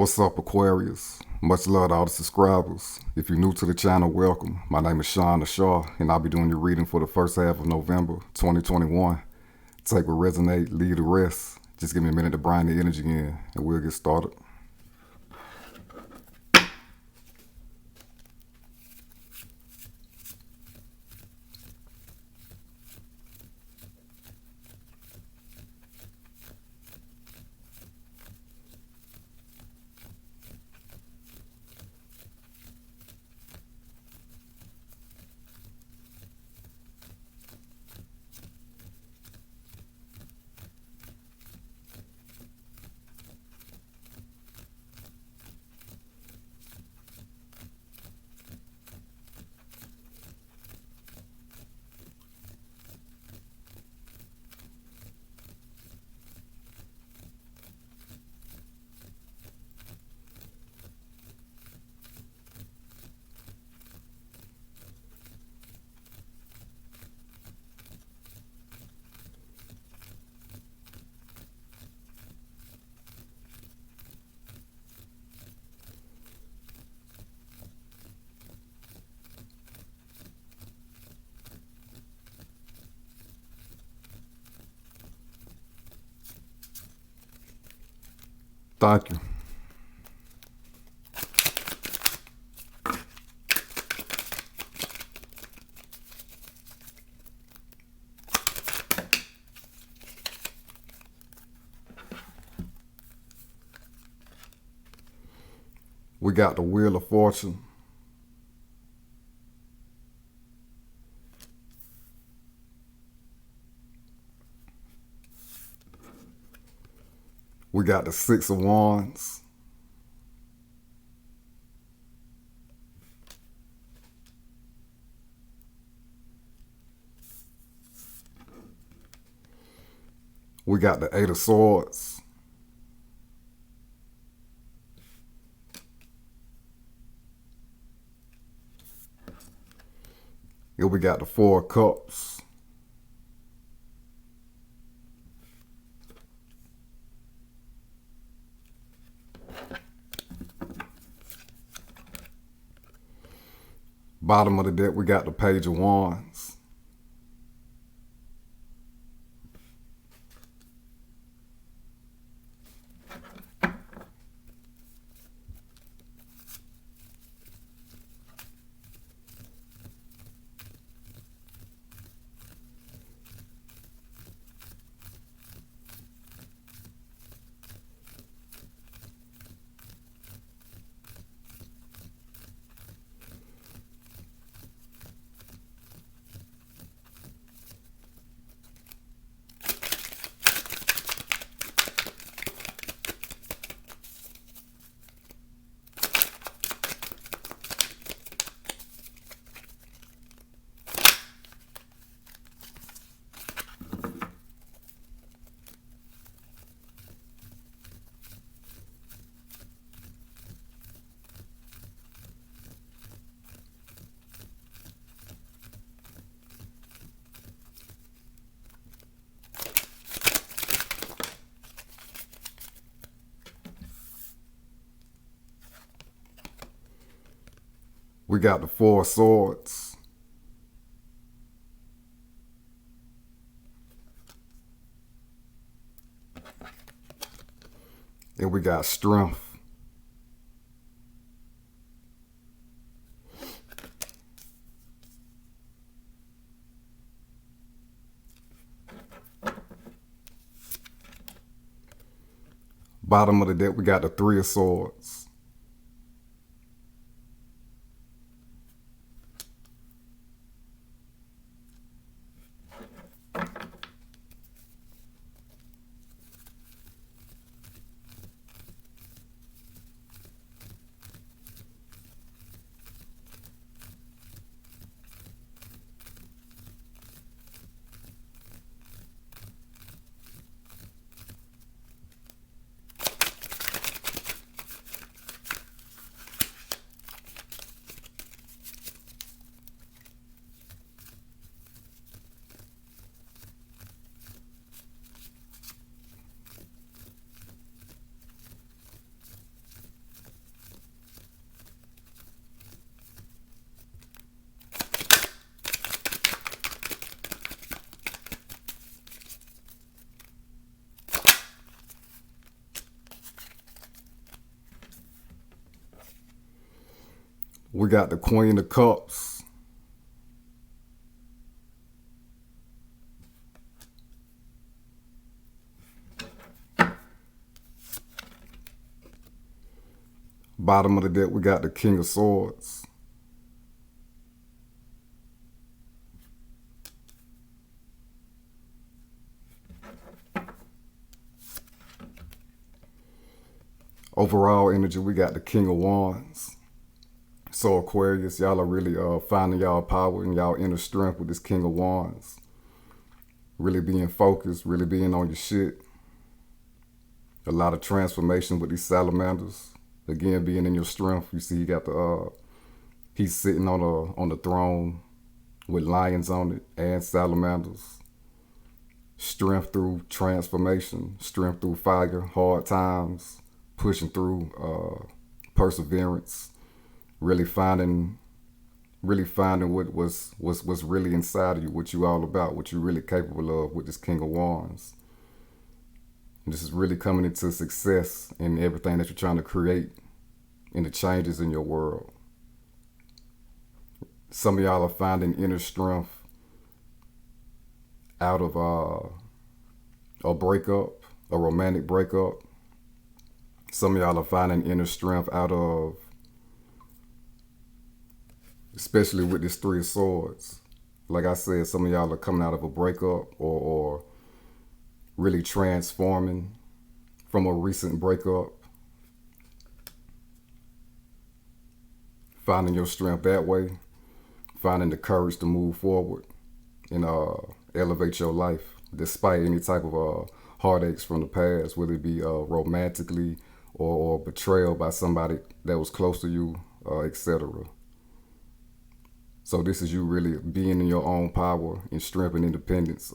What's up, Aquarius? Much love to all the subscribers. If you're new to the channel, welcome. My name is Sean the Shaw, and I'll be doing your reading for the first half of November 2021. Take what resonate, leave the rest. Just give me a minute to bring the energy in, and we'll get started. Thank you. We got the Wheel of Fortune. We got the Six of Wands. We got the Eight of Swords. Here we got the Four of Cups. Bottom of the deck, we got the Page of Wands. We got the Four of Swords. And we got Strength. Bottom of the deck, we got the Three of Swords. We got the Queen of Cups. Bottom of the deck, we got the King of Swords. Overall energy, we got the King of Wands. So Aquarius, y'all are really finding y'all power and y'all inner strength with this King of Wands. Really being focused, really being on your shit. A lot of transformation with these salamanders. Again, being in your strength. You see, he got he's sitting on the throne with lions on it and salamanders. Strength through transformation, strength through fire, hard times, pushing through, perseverance, really finding what's really inside of you, what you all about, what you're really capable of with this King of Wands. And this is really coming into success in everything that you're trying to create and the changes in your world. Some of y'all are finding inner strength out of a breakup, a romantic breakup. Some of y'all are finding inner strength out of, especially with this Three of Swords. Like I said, some of y'all are coming out of a breakup or really transforming from a recent breakup. Finding your strength that way. Finding the courage to move forward and elevate your life despite any type of heartaches from the past, whether it be romantically or betrayal by somebody that was close to you, etc. So this is you really being in your own power and strength and independence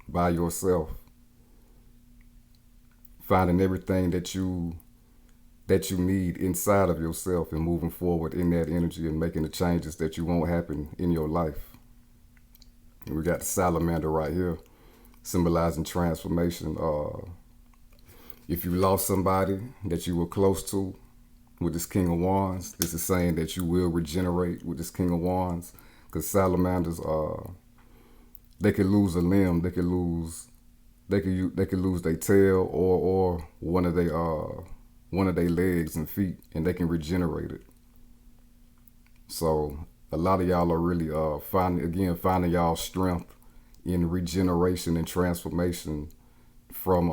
by yourself. Finding everything that you need inside of yourself and moving forward in that energy and making the changes that you want happen in your life. And we got the salamander right here, symbolizing transformation. If you lost somebody that you were close to with this King of Wands, this is saying that you will regenerate with this King of Wands, because salamanders, they could lose a limb, they could lose their tail or one of their legs and feet, and they can regenerate it. So a lot of y'all are really finding y'all strength in regeneration and transformation from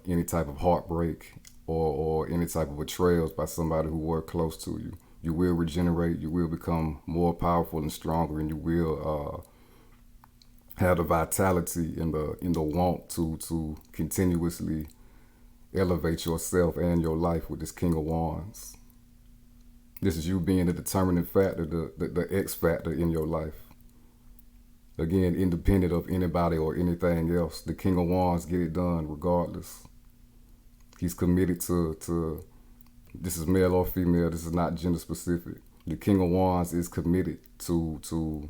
any type of heartbreak or any type of betrayals by somebody who were close to you. You will regenerate, you will become more powerful and stronger, and you will have the vitality and the want to continuously elevate yourself and your life with this King of Wands. This is you being the determining factor, the X factor in your life. Again, independent of anybody or anything else. The King of Wands get it done regardless. He's committed to this is male or female, this is not gender specific. The King of Wands is committed to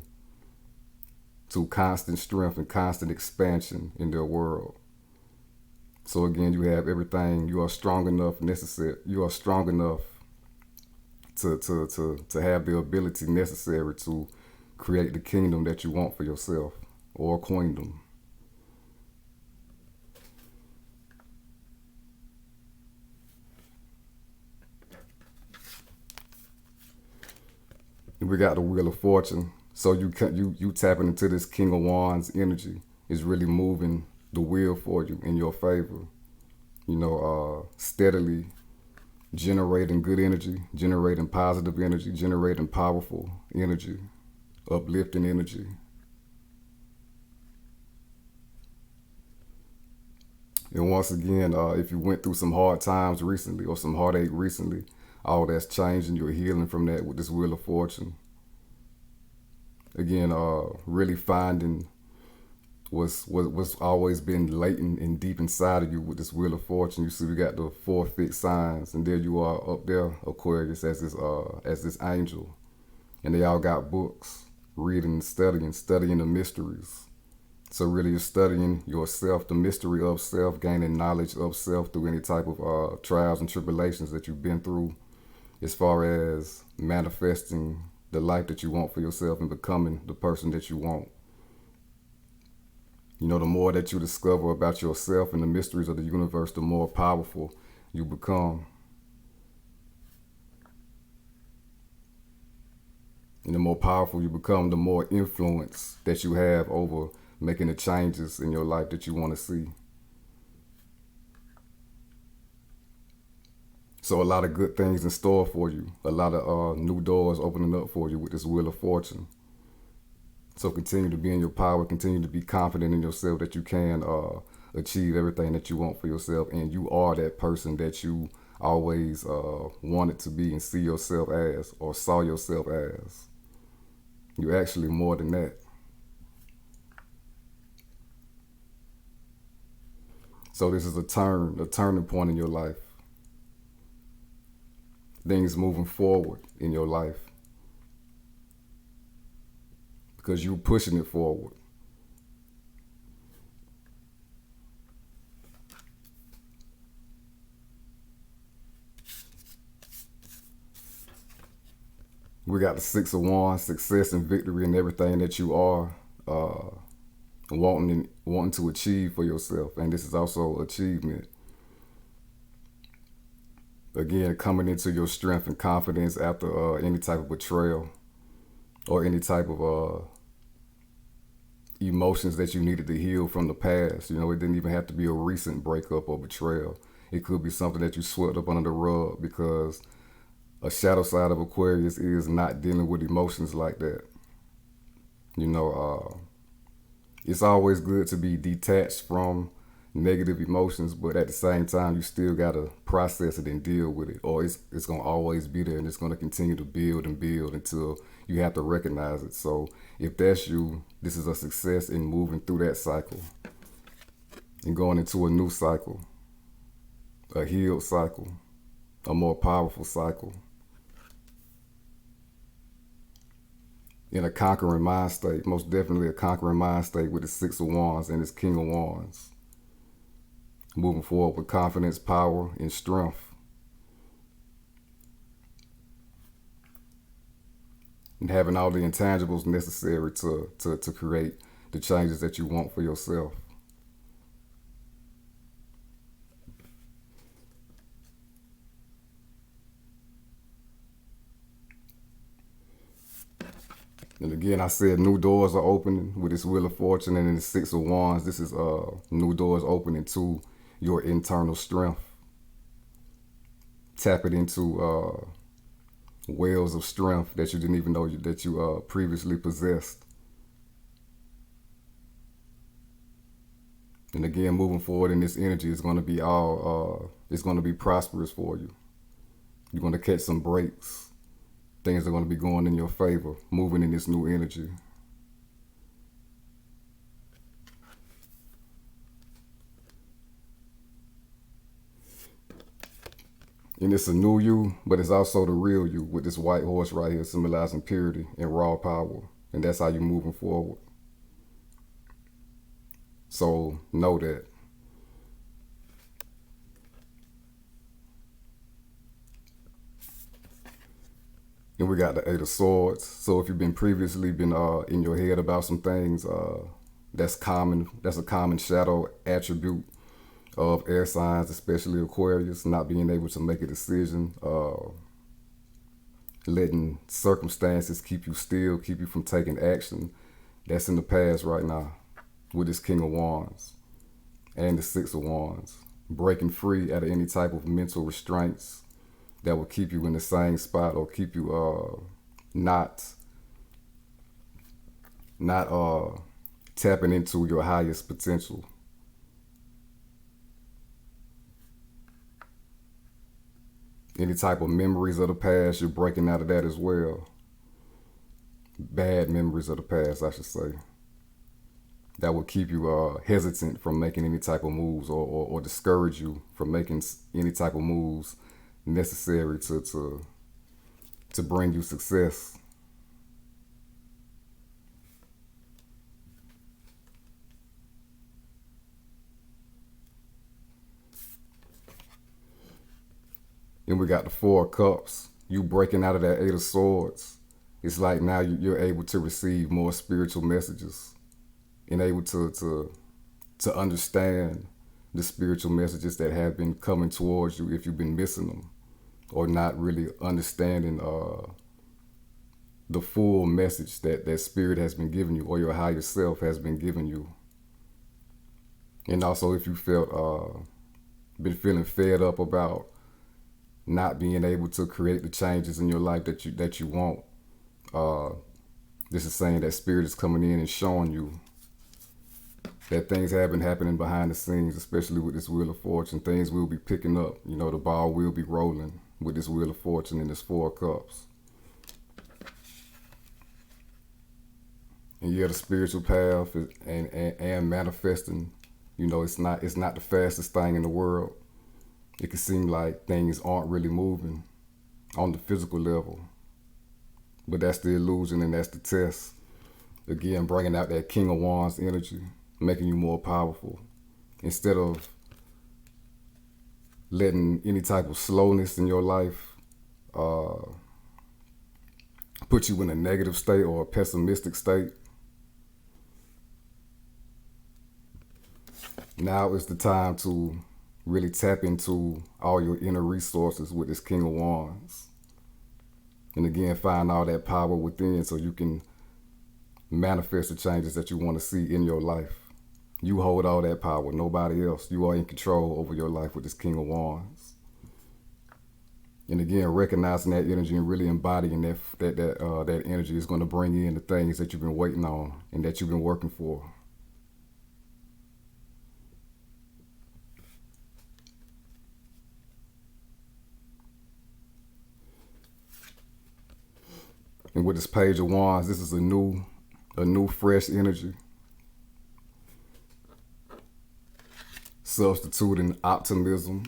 constant strength and constant expansion in their world. So again, you have everything. You are strong enough You are strong enough to have the ability necessary to create the kingdom that you want for yourself, or queendom. And we got the Wheel of Fortune. So you tapping into this King of Wands energy is really moving the wheel for you in your favor. You know, steadily generating good energy, generating positive energy, generating powerful energy, uplifting energy. And once again, if you went through some hard times recently or some heartache recently, all that's changing. You're healing from that with this Wheel of Fortune. Again, really finding what's always been latent and deep inside of you with this Wheel of Fortune. You see, we got the 4 fixed signs, and there you are up there, Aquarius, as this angel, and they all got books, reading and studying the mysteries. So really, you're studying yourself, the mystery of self, gaining knowledge of self through any type of trials and tribulations that you've been through as far as manifesting the life that you want for yourself and becoming the person that you want. You know, the more that you discover about yourself and the mysteries of the universe, the more powerful you become. And the more powerful you become, the more influence that you have over making the changes in your life that you want to see. So a lot of good things in store for you. A lot of new doors opening up for you with this Wheel of Fortune. So continue to be in your power. Continue to be confident in yourself that you can achieve everything that you want for yourself. And you are that person that you always wanted to be and see yourself as, or saw yourself as. You're actually more than that. So this is a turning point in your life. Things moving forward in your life. Because you're pushing it forward. We got the Six of Wands, success and victory in everything that you are wanting to achieve for yourself. And this is also achievement. Again, coming into your strength and confidence after any type of betrayal or any type of emotions that you needed to heal from the past. You know, it didn't even have to be a recent breakup or betrayal. It could be something that you swept up under the rug, because a shadow side of Aquarius is not dealing with emotions like that. You know, it's always good to be detached from negative emotions, but at the same time, you still got to process it and deal with it, or it's going to always be there, and it's going to continue to build and build until you have to recognize it. So if that's you, this is a success in moving through that cycle and going into a new cycle, a healed cycle, a more powerful cycle, in a conquering mind state, most definitely a conquering mind state with the Six of Wands and this King of Wands. Moving forward with confidence, power, and strength. And having all the intangibles necessary to create the changes that you want for yourself. And again, I said new doors are opening with this Wheel of Fortune and then the Six of Wands. This is new doors opening to your internal strength. Tap it into wells of strength that you didn't even know that you previously possessed. And again, moving forward in this energy is going to be it's going to be prosperous for you. You're going to catch some breaks. Things are going to be going in your favor, moving in this new energy. And it's a new you, but it's also the real you with this white horse right here symbolizing purity and raw power. And that's how you're moving forward. So know that. And we got the Eight of Swords. So if you've been previously been in your head about some things, that's common. That's a common shadow attribute of air signs, especially Aquarius, not being able to make a decision, letting circumstances keep you still, keep you from taking action. That's in the past right now with this King of Wands and the Six of Wands. Breaking free out of any type of mental restraints that will keep you in the same spot or keep you not tapping into your highest potential. Any type of memories of the past, you're breaking out of that as well. Bad memories of the past, I should say. That will keep you hesitant from making any type of moves, or discourage you from making any type of moves necessary to bring you success. Then we got the Four of Cups. you breaking out of that Eight of Swords, it's like now you're able to receive more spiritual messages and able to understand the spiritual messages that have been coming towards you if you've been missing them or not really understanding the full message that spirit has been giving you or your higher self has been giving you. And also if you felt been feeling fed up about not being able to create the changes in your life that you want, this is saying that spirit is coming in and showing you that things have been happening behind the scenes, especially with this Wheel of Fortune. Things will be picking up. You know, the ball will be rolling with this Wheel of Fortune and this Four of Cups. And yeah, the spiritual path and manifesting, you know, it's not the fastest thing in the world. It can seem like things aren't really moving on the physical level. But that's the illusion and that's the test. Again, bringing out that King of Wands energy, making you more powerful. Instead of letting any type of slowness in your life put you in a negative state or a pessimistic state, now is the time to really tap into all your inner resources with this King of Wands. And again, find all that power within so you can manifest the changes that you want to see in your life. You hold all that power, nobody else. You are in control over your life with this King of Wands. And again, recognizing that energy and really embodying that energy is going to bring in the things that you've been waiting on and that you've been working for. And with this Page of Wands, this is a new fresh energy. Substituting optimism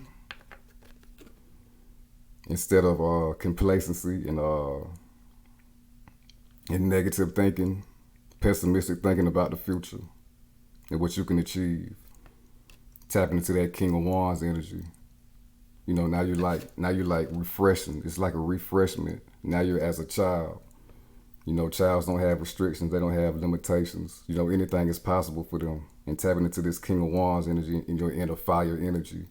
instead of complacency and negative thinking, pessimistic thinking about the future and what you can achieve. Tapping into that King of Wands energy. You know, now you're like refreshing. It's like a refreshment. Now you're as a child. You know, childs don't have restrictions. They don't have limitations. You know, anything is possible for them. And tapping into this King of Wands energy and your inner fire energy,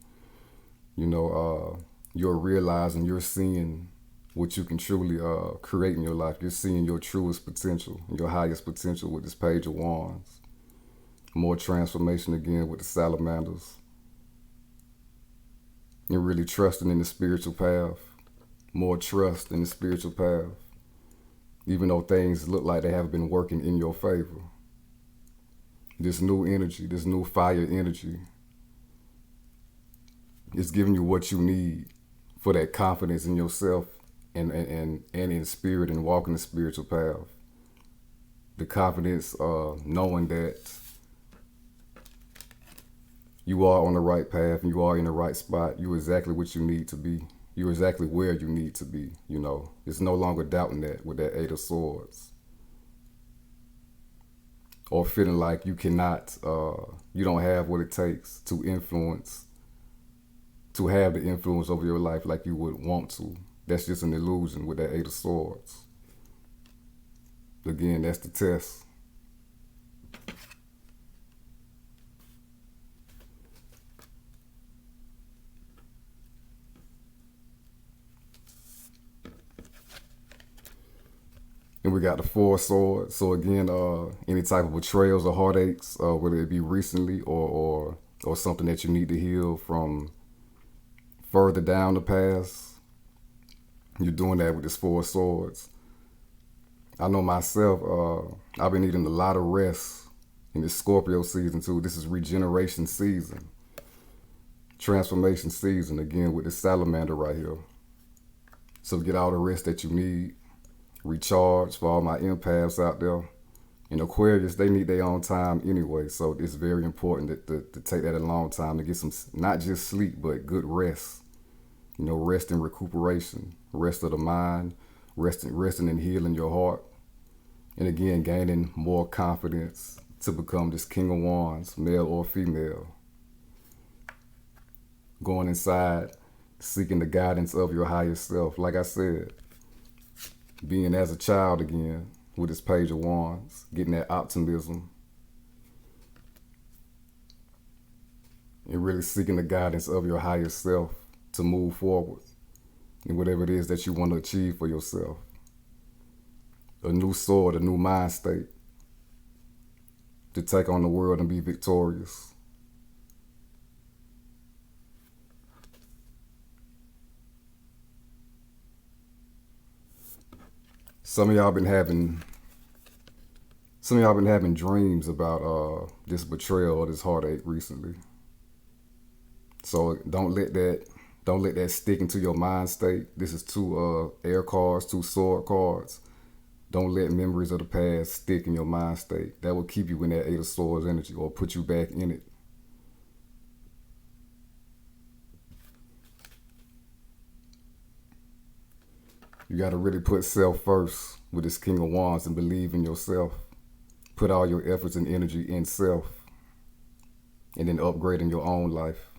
you know, you're realizing, you're seeing what you can truly create in your life. You're seeing your truest potential, your highest potential with this Page of Wands. More transformation again with the salamanders. You're really trusting in the spiritual path. More trust in the spiritual path. Even though things look like they haven't been working in your favor. This new energy, this new fire energy is giving you what you need for that confidence in yourself and in spirit and walking the spiritual path. The confidence knowing that you are on the right path and you are in the right spot. You're exactly what you need to be. You're exactly where you need to be, you know. It's no longer doubting that with that Eight of Swords. Or feeling like you cannot, you don't have what it takes to influence, to have the influence over your life like you would want to. That's just an illusion with that Eight of Swords. Again, that's the test. And we got the Four of Swords. So again, any type of betrayals or heartaches, whether it be recently or something that you need to heal from further down the past, you're doing that with this Four of Swords. I know myself, I've been needing a lot of rest in this Scorpio season too. This is regeneration season. Transformation season, again with this salamander right here. So get all the rest that you need. Recharge for all my empaths out there. And Aquarius, they need their own time anyway. So it's very important to take that alone time to get some, not just sleep, but good rest. You know, rest and recuperation. Rest of the mind. Resting and healing your heart. And again, gaining more confidence to become this King of Wands, male or female. Going inside, seeking the guidance of your higher self. Like I said, being as a child again with this Page of Wands, getting that optimism, and really seeking the guidance of your higher self to move forward in whatever it is that you want to achieve for yourself. A new sword, a new mind state to take on the world and be victorious. Some of y'all been having dreams about this betrayal or this heartache recently. So don't let that stick into your mind state. This is two air cards, two sword cards. Don't let memories of the past stick in your mind state. That will keep you in that Eight of Swords energy or put you back in it. You got to really put self first with this King of Wands and believe in yourself. Put all your efforts and energy in self and then upgrading your own life.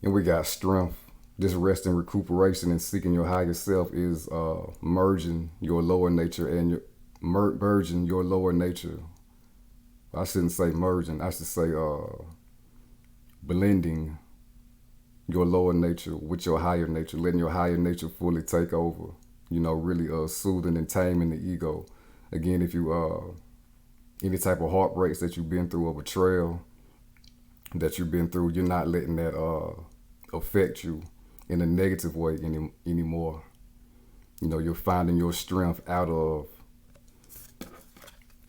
And we got strength. This rest and recuperation and seeking your higher self is merging your lower nature and merging your lower nature. I shouldn't say merging. I should say blending your lower nature with your higher nature, letting your higher nature fully take over. You know, really soothing and taming the ego. Again, if you any type of heartbreaks that you've been through or betrayal that you've been through, you're not letting that affect you in a negative way anymore. You know, you're finding your strength out of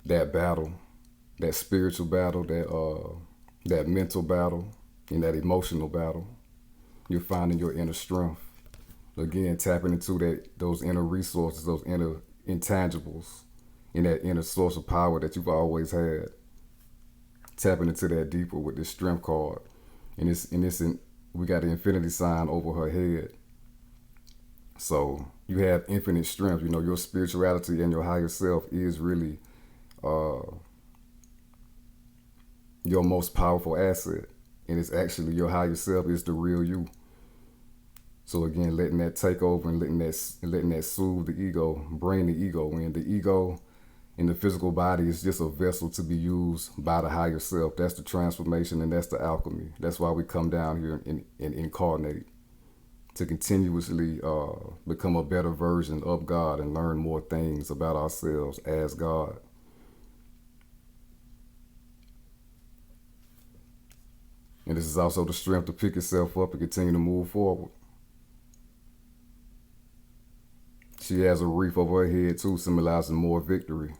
that battle, that spiritual battle, that mental battle, and that emotional battle. You're finding your inner strength. Again, tapping into those inner resources, those inner intangibles, and that inner source of power that you've always had. Tapping into that deeper with this strength card. And we got the infinity sign over her head. So you have infinite strength. You know, your spirituality and your higher self is really your most powerful asset. And it's actually your higher self is the real you. So again, letting that take over and letting that soothe the ego, bring the ego in. The ego in the physical body is just a vessel to be used by the higher self. That's the transformation and that's the alchemy. That's why we come down here and incarnate, to continuously become a better version of God and learn more things about ourselves as God. And this is also the strength to pick yourself up and continue to move forward. She has a wreath over her head too, symbolizing more victory.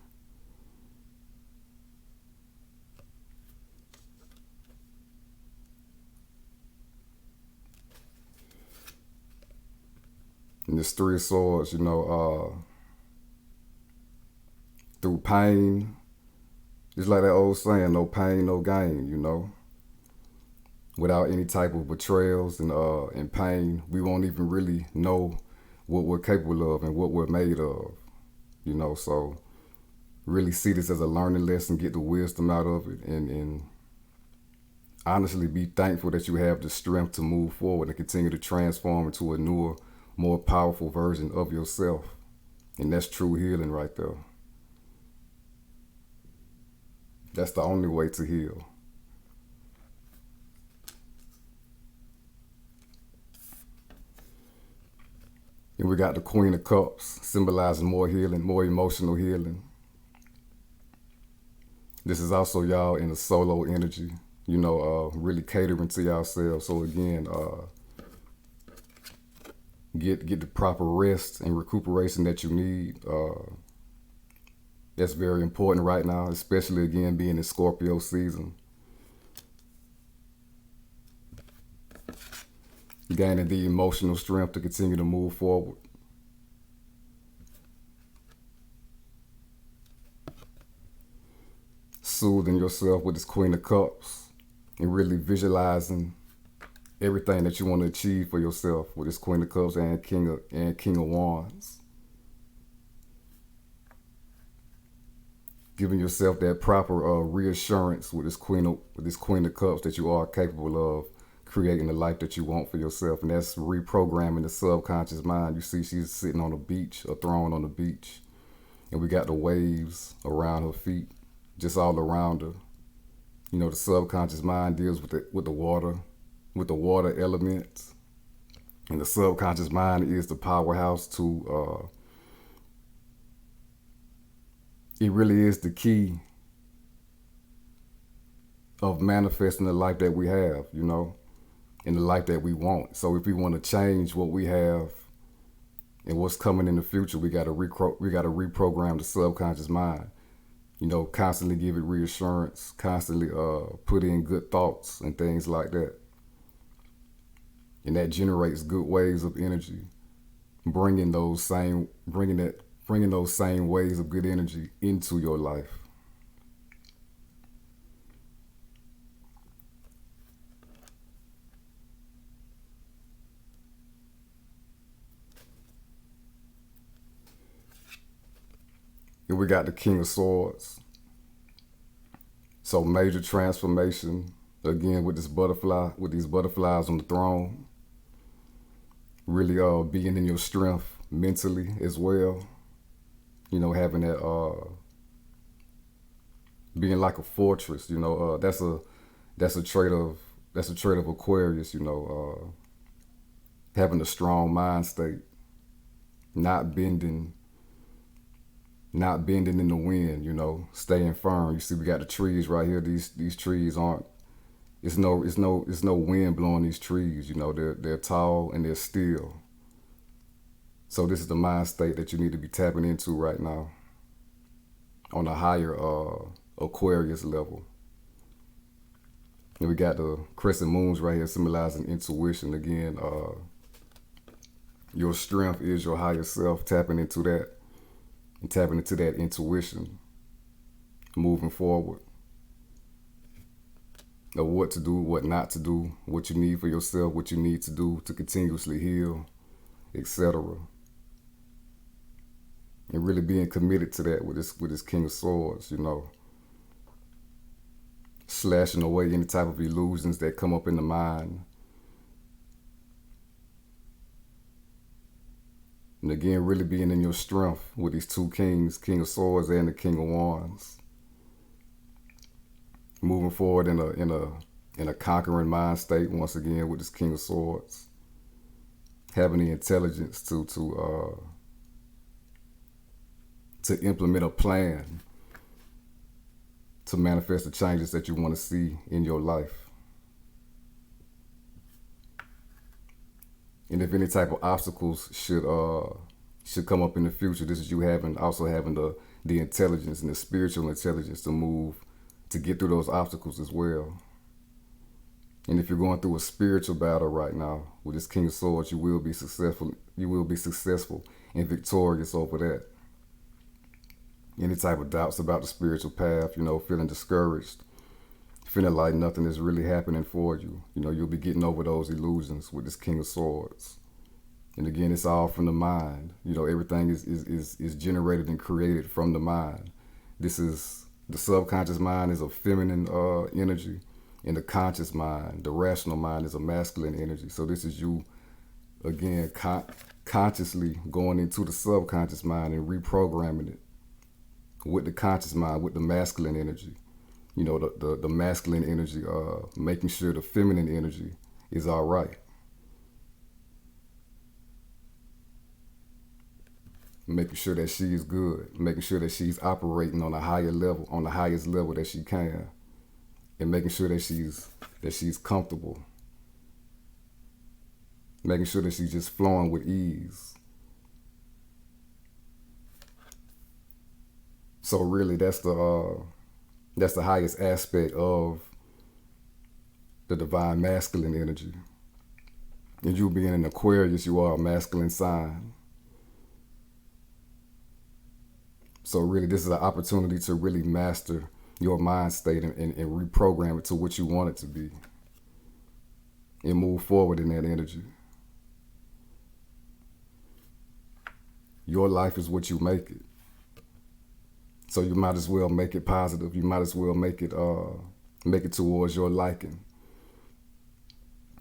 And this Three of Swords, you know, through pain, just like that old saying, no pain, no gain, you know. Without any type of betrayals and pain, we won't even really know what we're capable of and what we're made of, you know. So really see this as a learning lesson, get the wisdom out of it, and honestly be thankful that you have the strength to move forward and continue to transform into a newer, more powerful version of yourself. And that's true healing right there. That's the only way to heal. And we got the Queen of Cups, symbolizing more healing, more emotional healing. This is also y'all in a solo energy, you know, really catering to yourselves. So again, get the proper rest and recuperation that you need. That's very important right now, especially again being in Scorpio season. Gaining the emotional strength to continue to move forward. Soothing yourself with this Queen of Cups and really visualizing everything that you want to achieve for yourself with this Queen of Cups and King of Wands. giving yourself that proper reassurance with this Queen of Cups that you are capable of creating the life that you want for yourself, and that's reprogramming the subconscious mind. You see, she's sitting on a beach, a throne on the beach, and we got the waves around her feet, just all around her. You know, the subconscious mind deals with the water elements, and the subconscious mind is the powerhouse to. It really is the key of manifesting the life that we have, you know, and the life that we want. So if we want to change what we have and what's coming in the future, we got to reprogram the subconscious mind. You know, constantly give it reassurance, constantly put in good thoughts and things like that. And that generates good waves of energy, bringing those same waves of good energy into your life. And we got the King of Swords. So major transformation, again with these butterflies on the throne. Really being in your strength mentally as well. You know, having that being like a fortress, you know, that's a trait of Aquarius, you know, having a strong mind state, not bending in the wind, you know, staying firm. You see, we got the trees right here. These trees aren't. It's no wind blowing these trees. You know, they're tall and they're still. So this is the mind state that you need to be tapping into right now, on a higher Aquarius level. And we got the crescent moons right here, symbolizing intuition. Again, your strength is your higher self. Tapping into that. And tapping into that intuition, moving forward, of what to do, what not to do, what you need for yourself, what you need to do to continuously heal, etc. And really being committed to that with this King of Swords, you know, slashing away any type of illusions that come up in the mind. And again, really being in your strength with these two kings, King of Swords and the King of Wands. Moving forward in a conquering mind state once again with this King of Swords. Having the intelligence to implement a plan to manifest the changes that you want to see in your life. And if any type of obstacles should come up in the future, this is you also having the intelligence and the spiritual intelligence to get through those obstacles as well. And if you're going through a spiritual battle right now with this King of Swords, you will be successful. You will be successful and victorious over that. Any type of doubts about the spiritual path, you know, feeling discouraged, feeling like nothing is really happening for you. You know, you'll be getting over those illusions with this King of Swords. And again, it's all from the mind. You know, everything is generated and created from the mind. The subconscious mind is a feminine energy, and the conscious mind, the rational mind, is a masculine energy. So this is you, again, consciously going into the subconscious mind and reprogramming it with the conscious mind, with the masculine energy. You know, the masculine energy, making sure the feminine energy is all right. Making sure that she is good, making sure that she's operating on a higher level, on the highest level that she can, and making sure that she's comfortable, making sure that she's just flowing with ease. So really, that's the highest aspect of the divine masculine energy. And you being an Aquarius, you are a masculine sign. So really, this is an opportunity to really master your mind state and reprogram it to what you want it to be. And move forward in that energy. Your life is what you make it. So you might as well make it positive. You might as well make it towards your liking.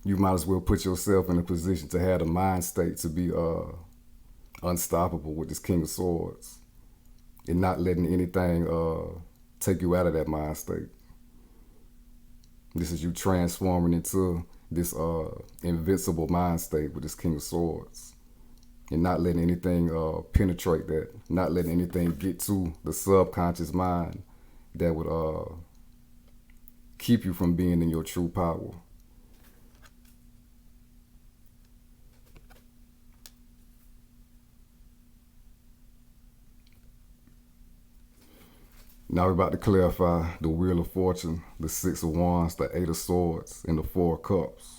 You might as well put yourself in a position to have the mind state to be unstoppable with this King of Swords, and not letting anything take you out of that mind state. This is you transforming into this invincible mind state with this King of Swords, and not letting anything penetrate that, not letting anything get to the subconscious mind that would keep you from being in your true power. Now we're about to clarify the Wheel of Fortune, the Six of Wands, the Eight of Swords, and the Four of Cups.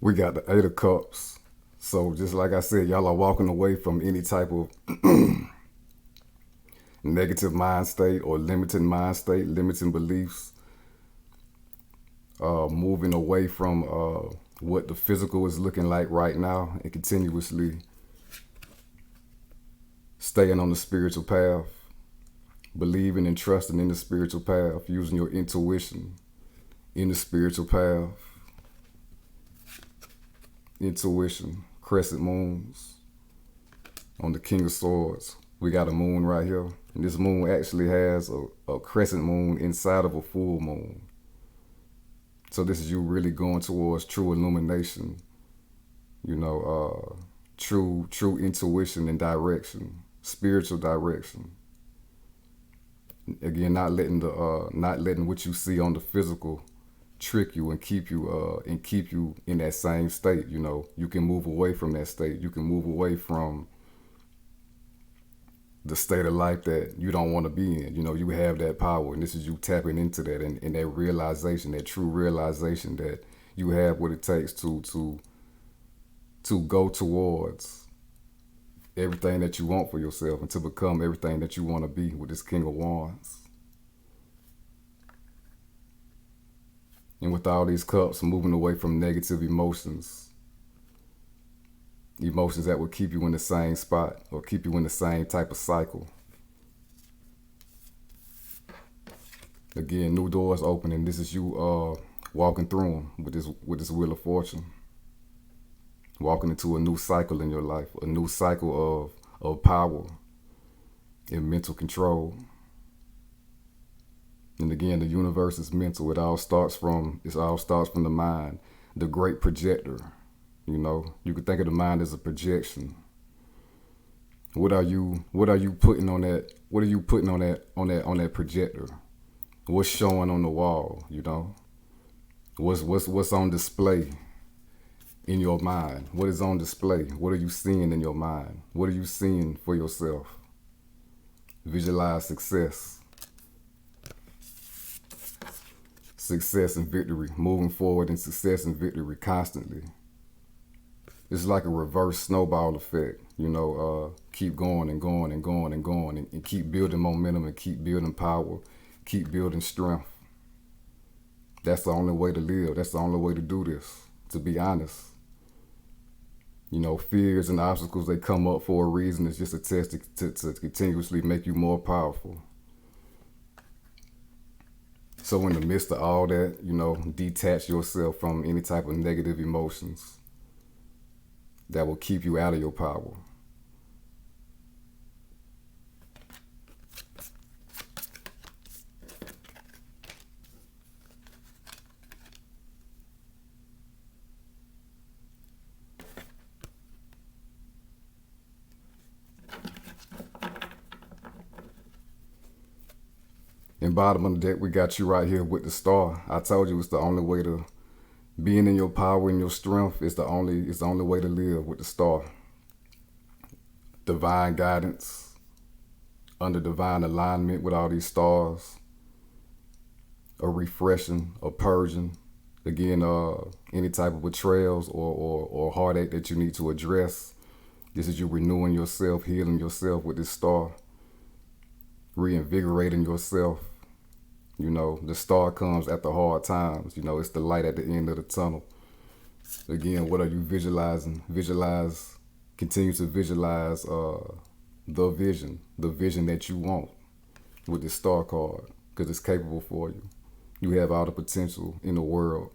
We got the Eight of Cups. So just like I said, y'all are walking away from any type of negative mind state or limiting mind state, limiting beliefs, moving away from what the physical is looking like right now, and continuously staying on the spiritual path, believing and trusting in the spiritual path, using your intuition in the spiritual path. Intuition, crescent moons on the King of Swords. We got a moon right here, and this moon actually has a crescent moon inside of a full moon. So this is you really going towards true illumination, true intuition and direction, spiritual direction. Again, not letting what you see on the physical trick you and keep you in that same state. You can move away from that state. You can move away from the state of life that you don't want to be in. You have that power, and this is you tapping into that, and that realization, that true realization that you have what it takes to go towards everything that you want for yourself and to become everything that you want to be with this King of Wands. And with all these cups, moving away from negative emotions that will keep you in the same spot or keep you in the same type of cycle. Again, new doors opening. This is you walking through them with this Wheel of Fortune. Walking into a new cycle in your life, a new cycle of power and mental control. And again, the universe is mental. It all starts from the mind, the great projector. You could think of the mind as a projection. What are you putting on that? What are you putting on that projector? What's showing on the wall? What's on display in your mind? What is on display? What are you seeing in your mind? What are you seeing for yourself? Visualize success. Success and victory, moving forward in success and victory constantly. It's like a reverse snowball effect, keep going and going and going and going and keep building momentum and keep building power, keep building strength. That's the only way to live. That's the only way to do this, to be honest. Fears and obstacles, they come up for a reason. It's just a test to continuously make you more powerful. So in the midst of all that, detach yourself from any type of negative emotions that will keep you out of your power. And bottom of the deck, we got you right here with the Star. I told you it's the only way to being in your power and your strength. It's the only way to live with the Star. Divine guidance, under divine alignment with all these stars, a refreshing, a purging. Again, any type of betrayals or heartache that you need to address. This is you renewing yourself, healing yourself with this star, reinvigorating yourself. You know, the star comes at the hard times. You know, it's the light at the end of the tunnel. Again, what are you visualizing? Continue to visualize the vision that you want with this star card, because it's capable for you. You have all the potential in the world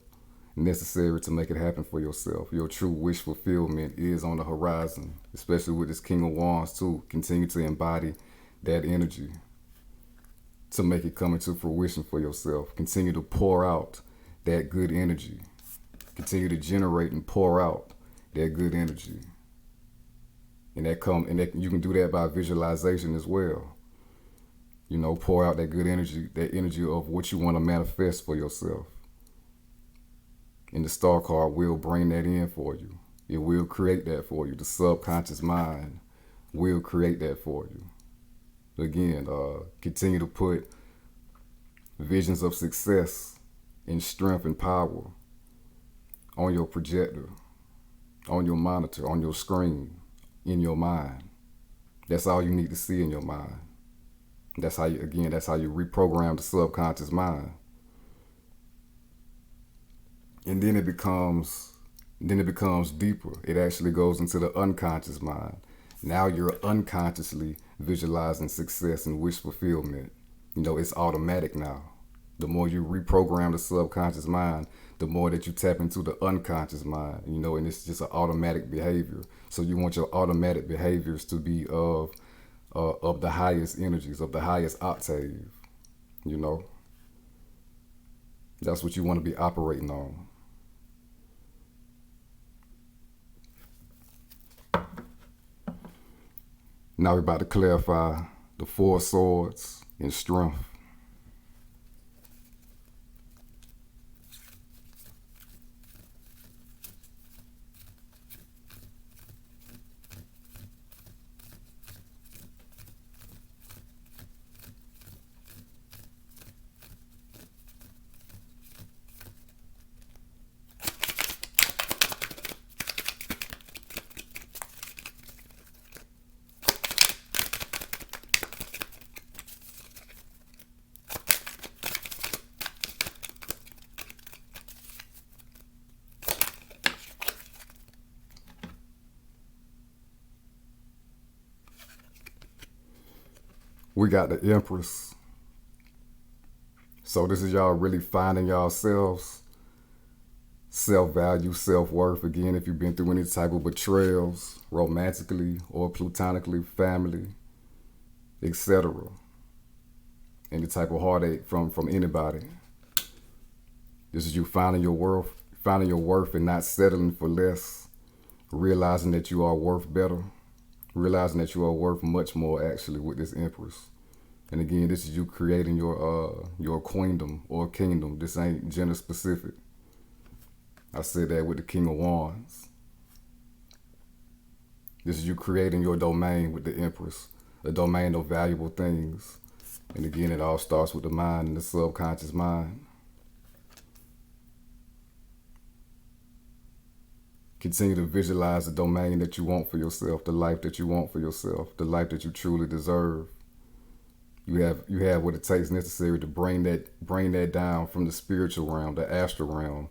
necessary to make it happen for yourself. Your true wish fulfillment is on the horizon, especially with this King of Wands too. Continue to embody that energy to make it come into fruition for yourself. Continue to pour out that good energy. Continue to generate and pour out that good energy. And that you can do that by visualization as well. You know, pour out that good energy, that energy of what you want to manifest for yourself. And the star card will bring that in for you. It will create that for you. The subconscious mind will create that for you. Again, continue to put visions of success and strength and power on your projector, on your monitor, on your screen, in your mind. That's all you need to see in your mind. That's how you reprogram the subconscious mind. And then it becomes deeper. It actually goes into the unconscious mind. Now you're unconsciously visualizing success and wish fulfillment. You know, it's automatic now. The more you reprogram the subconscious mind, the more that you tap into the unconscious mind, you know, and it's just an automatic behavior. So you want your automatic behaviors to be of the highest energies, of the highest octave, you know. That's what you want to be operating on. Now we're about to clarify the Four of Swords and strength. We got the Empress. So this is y'all really finding yourselves, self-value, self-worth. Again, if you've been through any type of betrayals, romantically or platonically, family, etc. Any type of heartache from anybody. This is you finding your worth and not settling for less. Realizing that you are worth better. Realizing that you are worth much more actually with this Empress. And again, this is you creating your queendom or kingdom. This ain't gender specific. I said that with the King of Wands. This is you creating your domain with the Empress. A domain of valuable things. And again, it all starts with the mind and the subconscious mind. Continue to visualize the domain that you want for yourself, the life that you want for yourself, the life that you truly deserve. You have what it takes necessary to bring that down from the spiritual realm, the astral realm.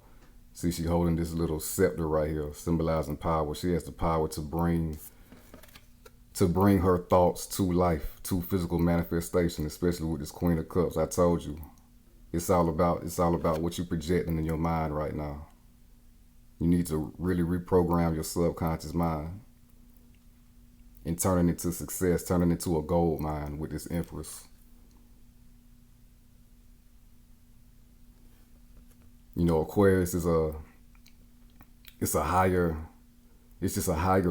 See, she's holding this little scepter right here, symbolizing power. She has the power to bring her thoughts to life, to physical manifestation, especially with this Queen of Cups. I told you, it's all about what you're projecting in your mind right now. You need to really reprogram your subconscious mind and turn it into success, turn it into a gold mine with this Empress. You know, Aquarius is just a higher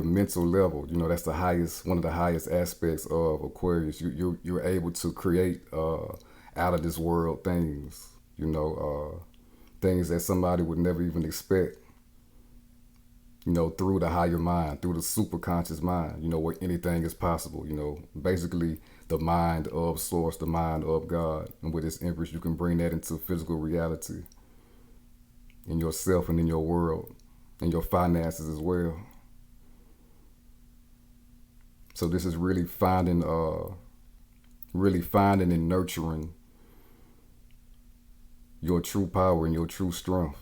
mental level. You know, that's one of the highest aspects of Aquarius. You're able to create out of this world things, you know, things that somebody would never even expect. through the higher mind, through the superconscious mind, where anything is possible, basically the mind of source, the mind of God. And with this Empress, you can bring that into physical reality in yourself and in your world and your finances as well. So this is really finding and nurturing your true power and your true strength.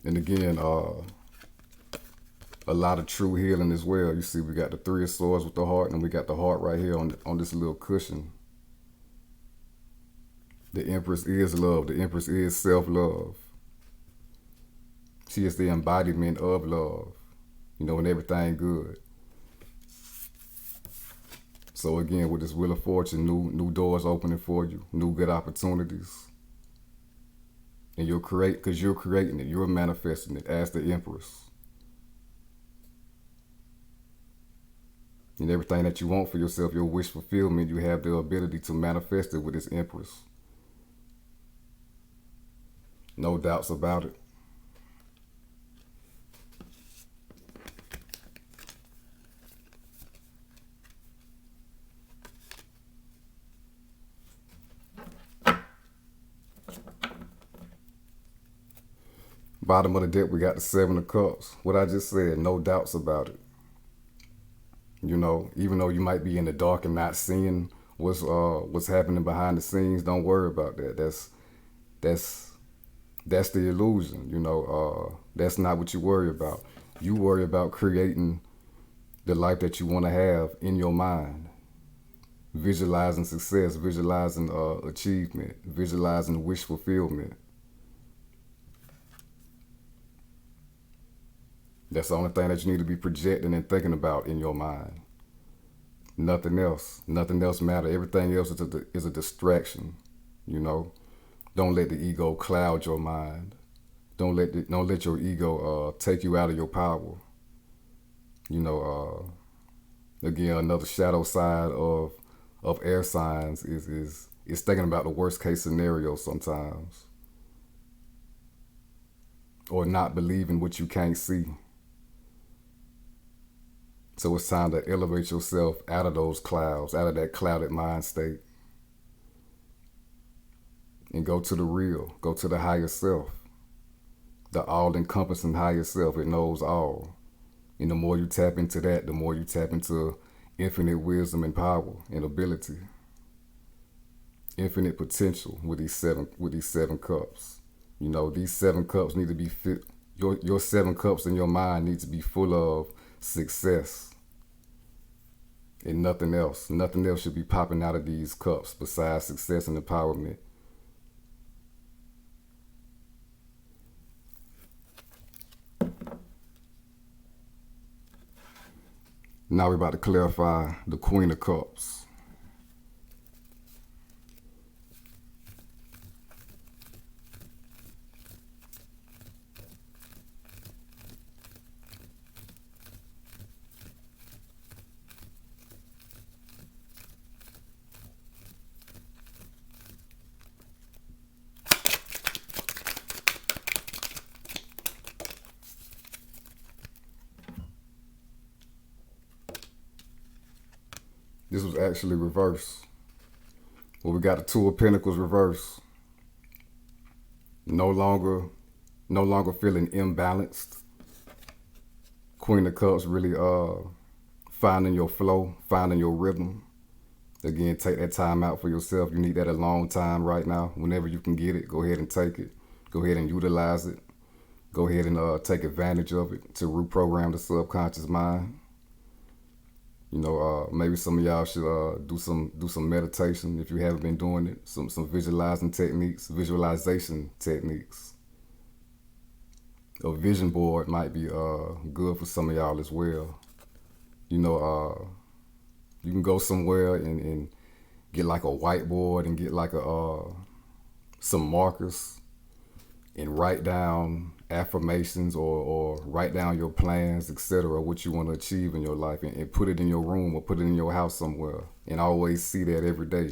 And again, a lot of true healing as well. You see, we got the Three of Swords with the heart, and we got the heart right here on this little cushion. The Empress is love. The Empress is self-love. She is the embodiment of love, and everything good. So again, with this Wheel of Fortune, new doors opening for you, new good opportunities. And you're creating it, you're manifesting it as the Empress. And everything that you want for yourself, your wish fulfillment, you have the ability to manifest it with this Empress. No doubts about it. Bottom of the deck, we got the Seven of Cups. What I just said, no doubts about it. Even though you might be in the dark and not seeing what's happening behind the scenes, don't worry about that. That's the illusion. That's not what you worry about. You worry about creating the life that you want to have in your mind. Visualizing success, visualizing achievement, visualizing wish fulfillment. That's the only thing that you need to be projecting and thinking about in your mind. Nothing else. Nothing else matters. Everything else is a distraction. Don't let the ego cloud your mind. Don't let your ego take you out of your power. Again, another shadow side of air signs is thinking about the worst case scenario sometimes, or not believing what you can't see. So it's time to elevate yourself out of those clouds, out of that clouded mind state, and go to the real, go to the higher self, the all-encompassing higher self. It knows all. And the more you tap into that, the more you tap into infinite wisdom and power and ability, infinite potential with these seven cups. These 7 cups need to be fit. Your 7 cups in your mind need to be full of success and nothing else. Nothing else should be popping out of these cups besides success and empowerment. Now we're about to clarify the Queen of Cups. This was actually reversed. Well, we got the Two of Pentacles reversed. No longer feeling imbalanced. Queen of Cups really finding your flow, finding your rhythm. Again, take that time out for yourself. You need that alone time right now. Whenever you can get it, go ahead and take it. Go ahead and utilize it. Go ahead and take advantage of it to reprogram the subconscious mind. Maybe some of y'all should do some meditation if you haven't been doing it. Some visualization techniques. A vision board might be good for some of y'all as well. You can go somewhere and get like a whiteboard and get like some markers and write down affirmations or write down your plans, etc., what you want to achieve in your life, and put it in your room or put it in your house somewhere, and always see that every day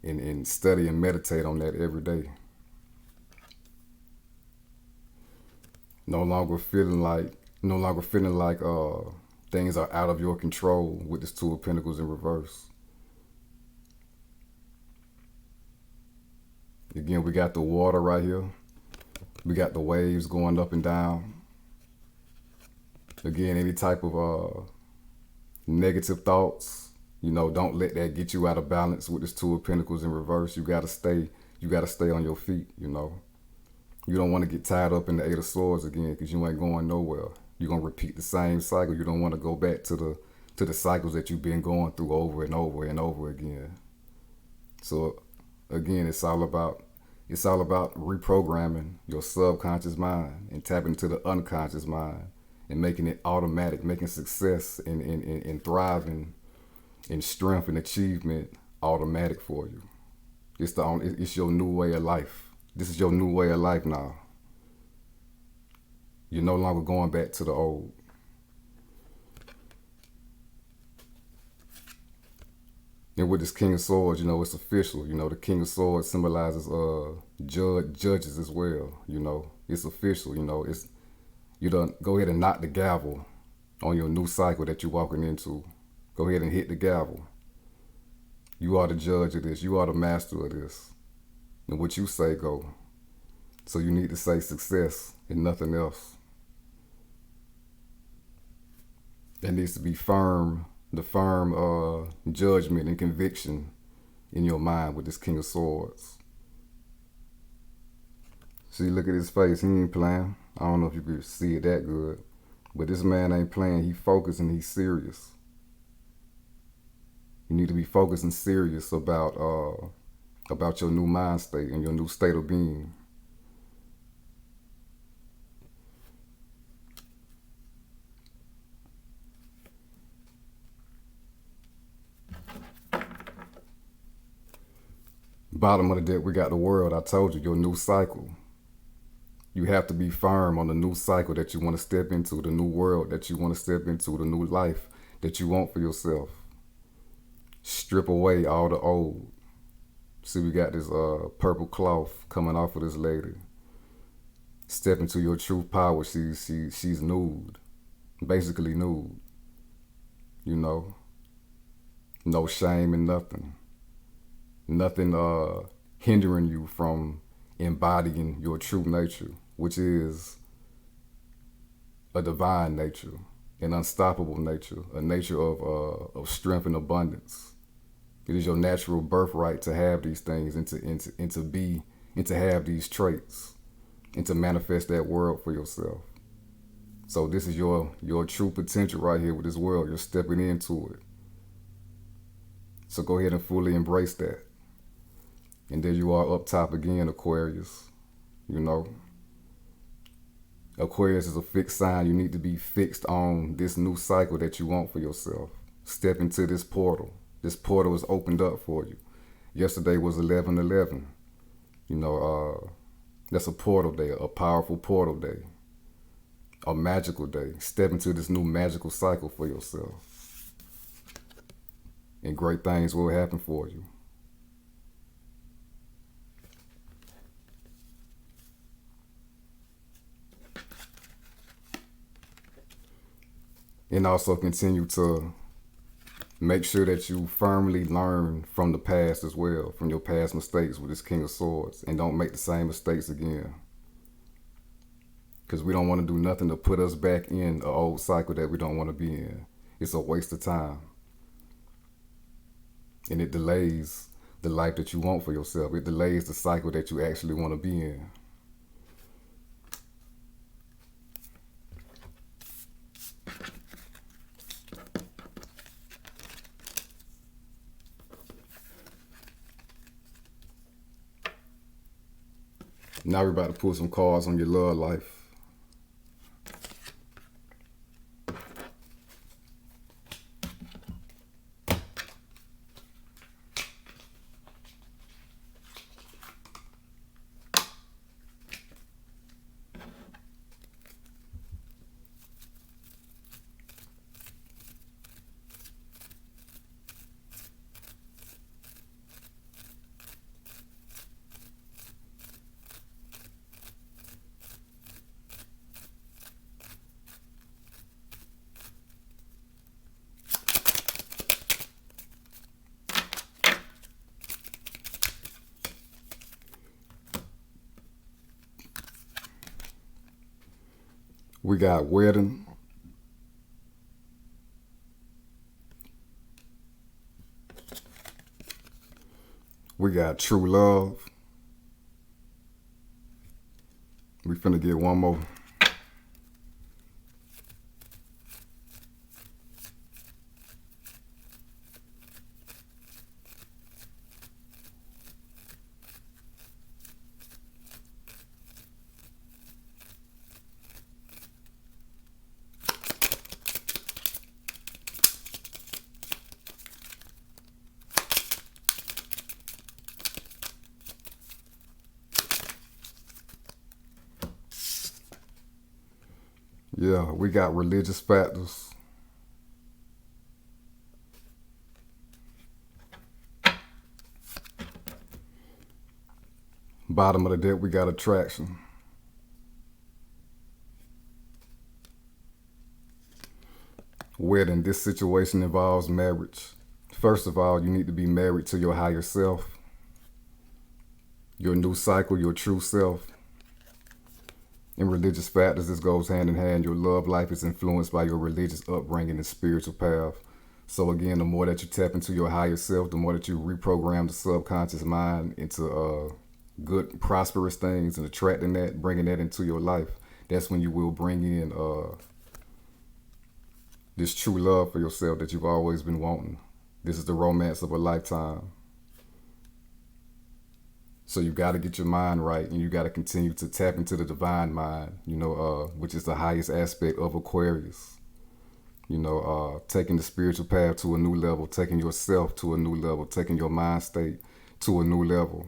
and study and meditate on that every day. No longer feeling like things are out of your control with this Two of Pentacles in reverse. Again, we got the water right here. We got the waves going up and down. Again, any type of negative thoughts, don't let that get you out of balance with this Two of Pentacles in reverse. You gotta stay on your feet, You don't want to get tied up in the Eight of Swords again, because you ain't going nowhere. You're gonna repeat the same cycle. You don't want to go back to the cycles that you've been going through over and over and over again. So again, it's all about reprogramming your subconscious mind and tapping into the unconscious mind and making it automatic, making success and thriving and strength and achievement automatic for you. It's your new way of life. This is your new way of life now. You're no longer going back to the old. And with this King of Swords, it's official. The King of Swords symbolizes judges as well. It's official. You done go ahead and knock the gavel on your new cycle that you're walking into. Go ahead and hit the gavel. You are the judge of this. You are the master of this. And what you say go. So you need to say success and nothing else. There needs to be the firm judgment and conviction in your mind with this King of Swords. See, look at his face. He ain't playing. I don't know if you could see it that good. But this man ain't playing. He focused and he's serious. You need to be focused and serious about your new mind state and your new state of being. Bottom of the deck, we got the World. I told you, your new cycle. You have to be firm on the new cycle that you want to step into, the new world that you want to step into, the new life that you want for yourself. Strip away all the old. See, we got this purple cloth coming off of this lady. Step into your true power. She's nude, basically nude. No shame and nothing. Nothing hindering you from embodying your true nature, which is a divine nature, an unstoppable nature, a nature of strength and abundance. It is your natural birthright to have these things and to have these traits and to manifest that world for yourself. So this is your true potential right here with this world. You're stepping into it. So go ahead and fully embrace that. And there you are up top again, Aquarius. Aquarius is a fixed sign. You need to be fixed on this new cycle that you want for yourself. Step into this portal. This portal is opened up for you. Yesterday was 11/11. That's a portal day, a powerful portal day, a magical day. Step into this new magical cycle for yourself. And great things will happen for you. And also continue to make sure that you firmly learn from the past as well, from your past mistakes with this King of Swords, and don't make the same mistakes again. Because we don't want to do nothing to put us back in an old cycle that we don't want to be in. It's a waste of time. And it delays the life that you want for yourself. It delays the cycle that you actually want to be in. Now we're about to pull some cards on your love life. We got wedding. We got true love. We finna get one more. Yeah, we got religious factors. Bottom of the deck, we got attraction. Wedding, this situation involves marriage. First of all, you need to be married to your higher self, your new cycle, your true self. In religious factors, this goes hand in hand. Your love life is influenced by your religious upbringing and spiritual path. So again, the more that you tap into your higher self, the more that you reprogram the subconscious mind into good, prosperous things and attracting that, bringing that into your life. That's when you will bring in this true love for yourself that you've always been wanting. This is the romance of a lifetime. So you got to get your mind right, and you got to continue to tap into the divine mind, which is the highest aspect of Aquarius. Taking the spiritual path to a new level, taking yourself to a new level, taking your mind state to a new level.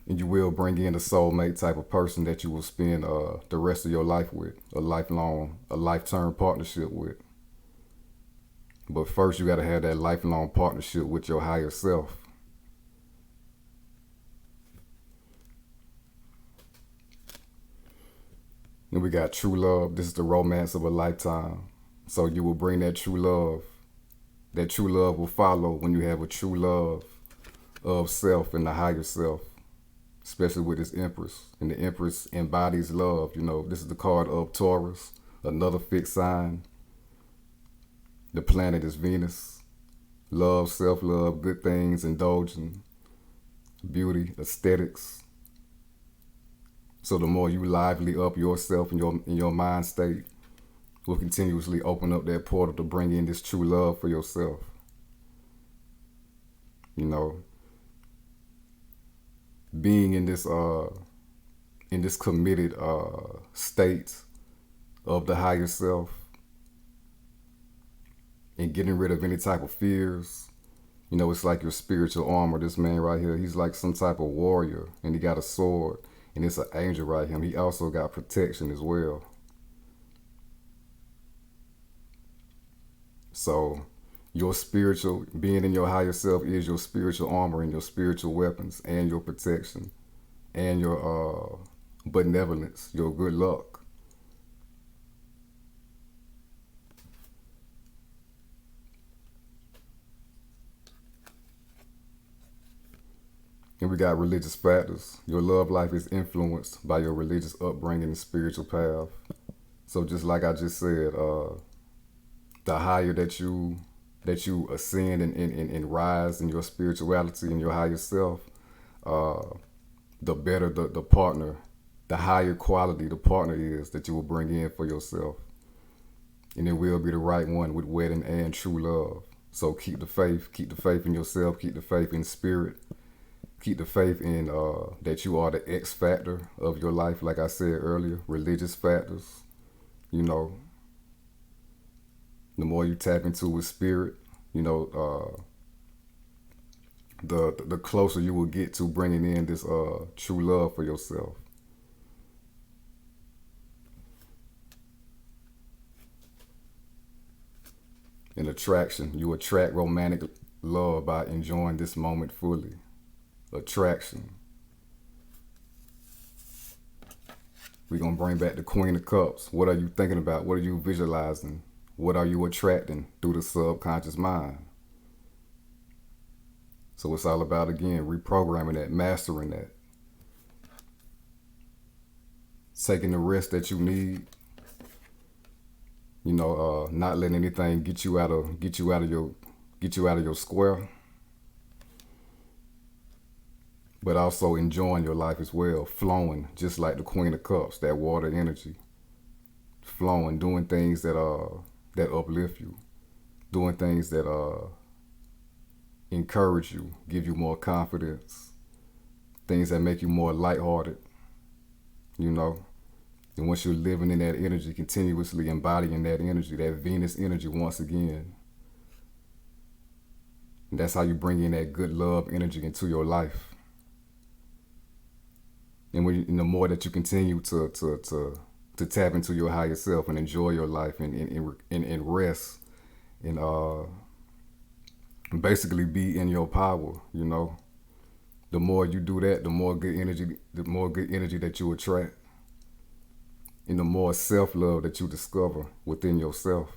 And you will bring in a soulmate type of person that you will spend the rest of your life with, a lifetime partnership with. But first, you got to have that lifelong partnership with your higher self. And we got true love. This is the romance of a lifetime. So you will bring that true love. That true love will follow when you have a true love of self and the higher self, especially with this Empress. And the Empress embodies love. This is the card of Taurus, another fixed sign. The planet is Venus. Love, self-love, good things, indulging, beauty, aesthetics. So the more you lively up yourself and your mind state will continuously open up that portal to bring in this true love for yourself. Being in this committed state of the higher self and getting rid of any type of fears. It's like your spiritual armor. This man right here, he's like some type of warrior, and he got a sword. And it's an angel right here. He also got protection as well. So your spiritual, being in your higher self is your spiritual armor and your spiritual weapons and your protection and your benevolence, your good luck. And we got religious factors. Your love life is influenced by your religious upbringing and spiritual path. So just like I just said, the higher that you ascend and rise in your spirituality and your higher self, the better the partner, the higher quality the partner is that you will bring in for yourself. And it will be the right one with wedding and true love. So keep the faith in yourself, keep the faith in spirit. Keep the faith in that you are the X factor of your life, like I said earlier, religious factors. The more you tap into with spirit, the closer you will get to bringing in this true love for yourself. In attraction, you attract romantic love by enjoying this moment fully. Attraction. We're going to bring back the Queen of Cups. What are you thinking about? What are you visualizing? What are you attracting through the subconscious mind? So it's all about, again, reprogramming that, mastering that. taking the rest that you need. Not letting anything get you out of your square, but also enjoying your life as well, flowing just like the Queen of Cups, that water energy, flowing, doing things that uplift you, doing things that encourage you, give you more confidence, things that make you more lighthearted, you know. And once you're living in that energy, continuously embodying that energy, that Venus energy once again, and that's how you bring in that good love energy into your life. And the more that you continue to tap into your higher self and enjoy your life and rest and basically be in your power, the more you do that, the more good energy that you attract. And the more self-love that you discover within yourself,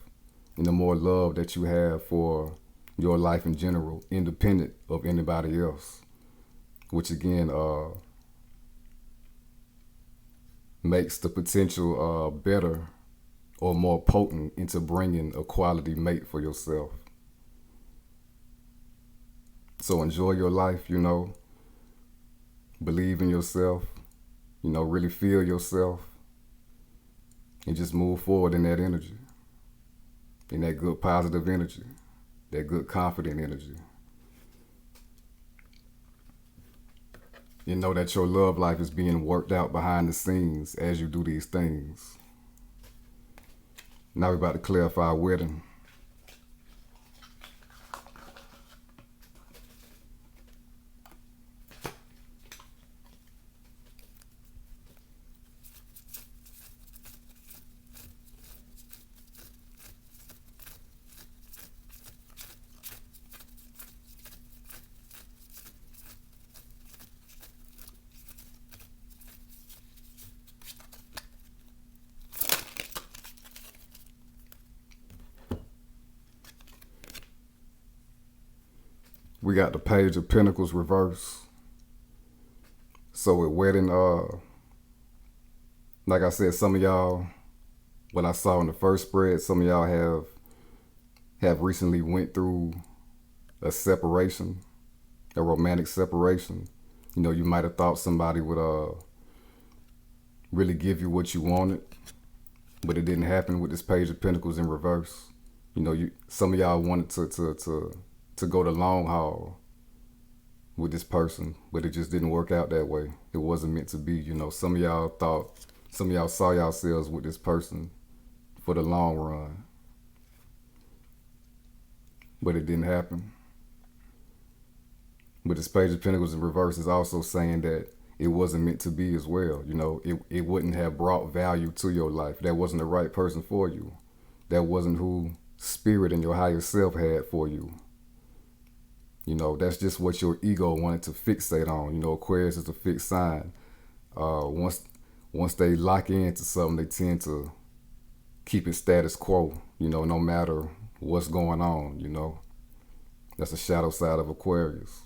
and the more love that you have for your life in general, independent of anybody else, which again makes the potential better or more potent into bringing a quality mate for yourself. So enjoy your life, believe in yourself, really feel yourself, and just move forward in that energy, in that good positive energy, that good confident energy. You know that your love life is being worked out behind the scenes as you do these things. Now we're about to clarify wedding. We got the Page of Pentacles reverse. So with wedding, like I said, some of y'all, what I saw in the first spread, some of y'all have recently went through a separation, a romantic separation. You might have thought somebody would really give you what you wanted, but it didn't happen with this Page of Pentacles in reverse. Some of y'all wanted to go the long haul with this person, but it just didn't work out that way. It wasn't meant to be. Some of y'all saw yourselves with this person for the long run, but it didn't happen. But this Page of Pentacles in reverse is also saying that it wasn't meant to be as well. It wouldn't have brought value to your life. That wasn't the right person for you. That wasn't who spirit and your higher self had for you. That's just what your ego wanted to fixate on. Aquarius is a fixed sign. Once they lock into something, they tend to keep it status quo, no matter what's going on, That's the shadow side of Aquarius.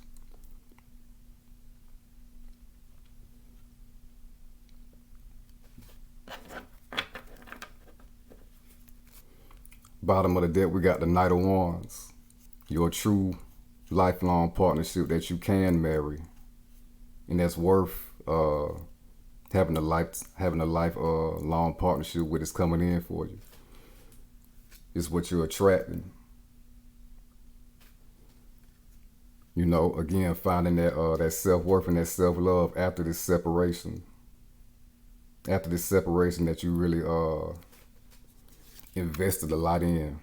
Bottom of the deck, we got the Knight of Wands. Your true lifelong partnership that you can marry, and that's worth having a lifelong partnership with is coming in for you. It's what you're attracting. Again, finding that self-worth and that self-love after this separation. After this separation that you really invested a lot in,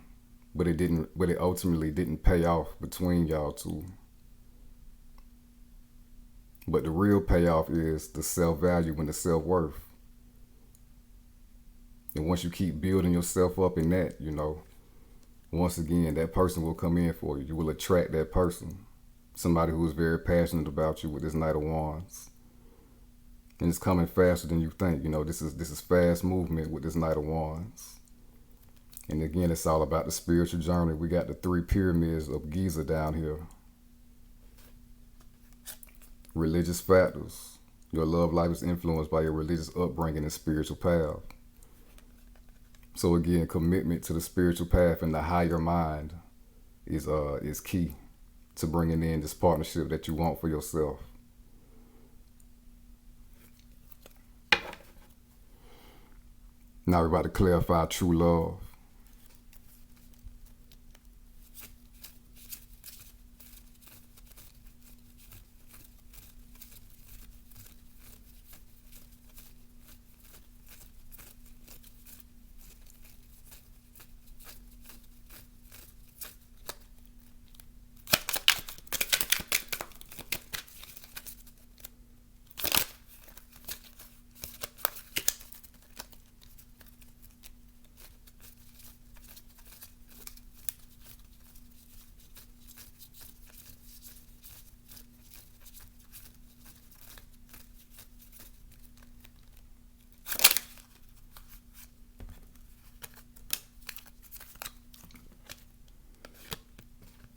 but it ultimately didn't pay off between y'all two. But the real payoff is the self-value and the self-worth. And once you keep building yourself up in that, once again, that person will come in for you. You will attract that person. Somebody who is very passionate about you with this Knight of Wands. And it's coming faster than you think. This is fast movement with this Knight of Wands. And again, it's all about the spiritual journey. We got the 3 pyramids of Giza down here. Religious factors. Your love life is influenced by your religious upbringing and spiritual path. So again, commitment to the spiritual path and the higher mind is key to bringing in this partnership that you want for yourself. Now we're about to clarify true love.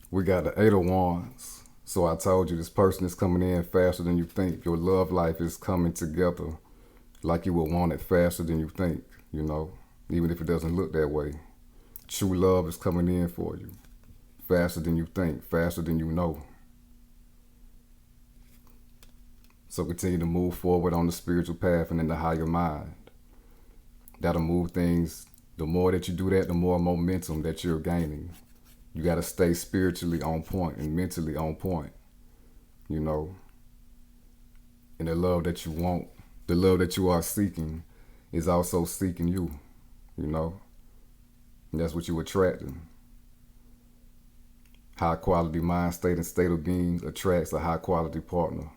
We got the Eight of Wands. So I told you this person is coming in faster than you think. Your love life is coming together like you would want it faster than you think, even if it doesn't look that way. True love is coming in for you faster than you think, faster than you know. So continue to move forward on the spiritual path and in the higher mind. That'll move things. The more that you do that, the more momentum that you're gaining. You got to stay spiritually on point and mentally on point, And the love that you want, the love that you are seeking is also seeking you, And that's what you're attracting. High quality mind state and state of being attracts a high quality partner.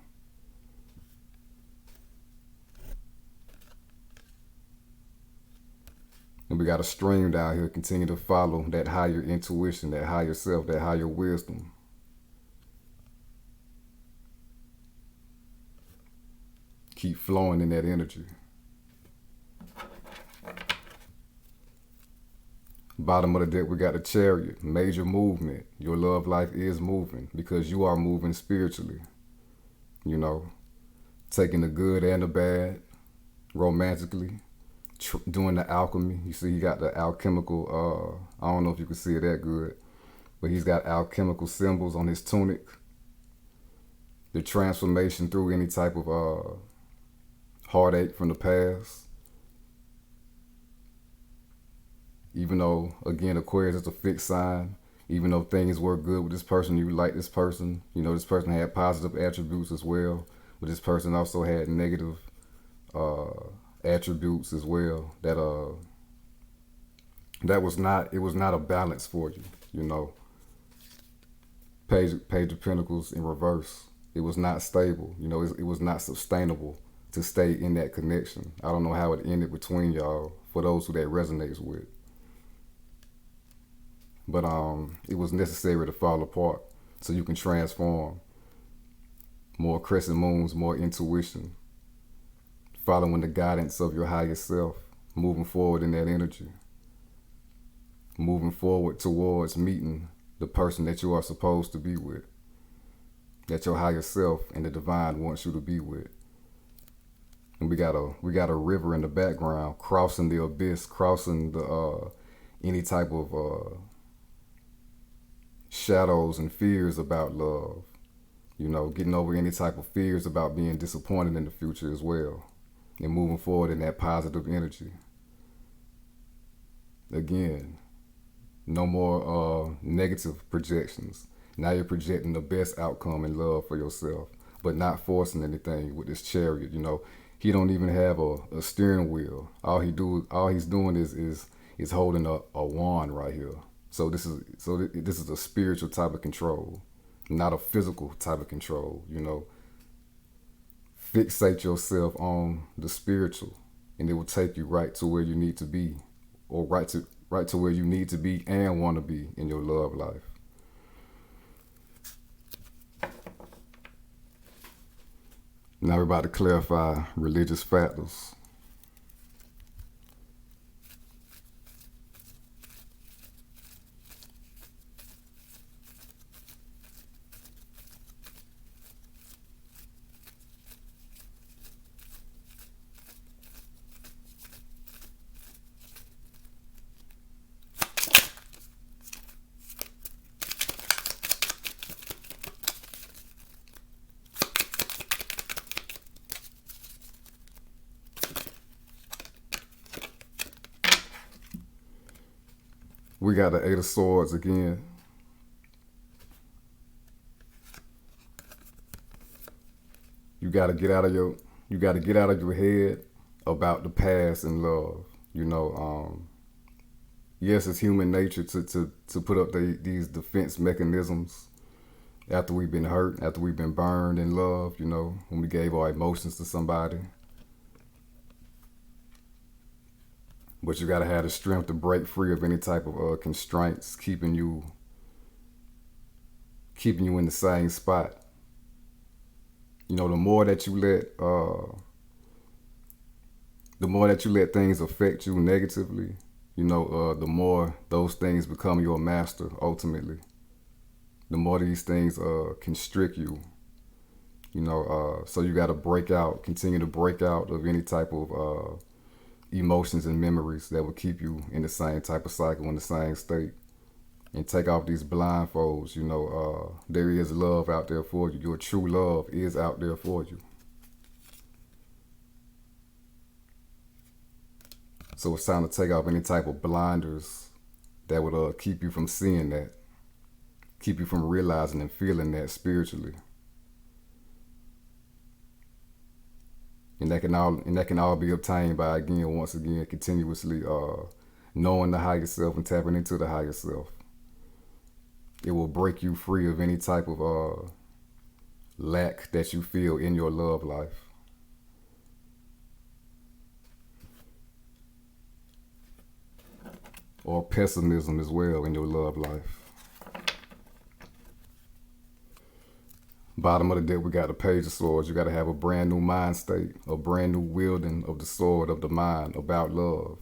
And we got a stream down here. Continue to follow that higher intuition, that higher self, that higher wisdom. Keep flowing in that energy. Bottom of the deck, we got the Chariot. Major movement. Your love life is moving because you are moving spiritually. Taking the good and the bad, romantically. Doing the alchemy. You see he got the alchemical, I don't know if you can see it that good, but he's got alchemical symbols on his tunic. The transformation through any type of heartache from the past. Even though, again, Aquarius is a fixed sign, even though things were good with this person, you like this person, this person had positive attributes as well, but this person also had negative attributes as well. It was not a balance for you, Page of Pentacles in reverse. It was not stable, it was not sustainable to stay in that connection. I don't know how it ended between y'all, for those who that resonates with. But it was necessary to fall apart so you can transform. More crescent moons, more intuition. Following the guidance of your higher self, moving forward in that energy. Moving forward towards meeting the person that you are supposed to be with. That your higher self and the divine wants you to be with. And we got a river in the background, crossing the abyss, crossing the any type of shadows and fears about love. Getting over any type of fears about being disappointed in the future as well. And moving forward in that positive energy. Again, no more negative projections. Now you're projecting the best outcome in love for yourself, but not forcing anything with this Chariot. He don't even have a steering wheel. All he's doing is holding a wand right here. So this is a spiritual type of control, not a physical type of control. Fixate yourself on the spiritual, and it will take you right to where you need to be, or right to where you need to be and want to be in your love life. Now we're about to clarify religious factors. We got the Eight of Swords again. You got to get out of your head about the past and love. Yes, it's human nature to put up these defense mechanisms after we've been hurt, after we've been burned in love, when we gave our emotions to somebody. But you gotta have the strength to break free of any type of constraints keeping you in the same spot. The more that you let things affect you negatively, the more those things become your master ultimately. The more these things constrict you, so you got to continue to break out of any type of emotions and memories that will keep you in the same type of cycle, in the same state. And take off these blindfolds. There is love out there for you. Your true love is out there for you. So it's time to take off any type of blinders that would keep you from seeing that, keep you from realizing and feeling that spiritually. And that can all be obtained by, once again, continuously knowing the higher self and tapping into the higher self. It will break you free of any type of lack that you feel in your love life. Or pessimism as well in your love life. Bottom of the deck, we got the Page of Swords. You got to have a brand new mind state, a brand new wielding of the sword of the mind about love.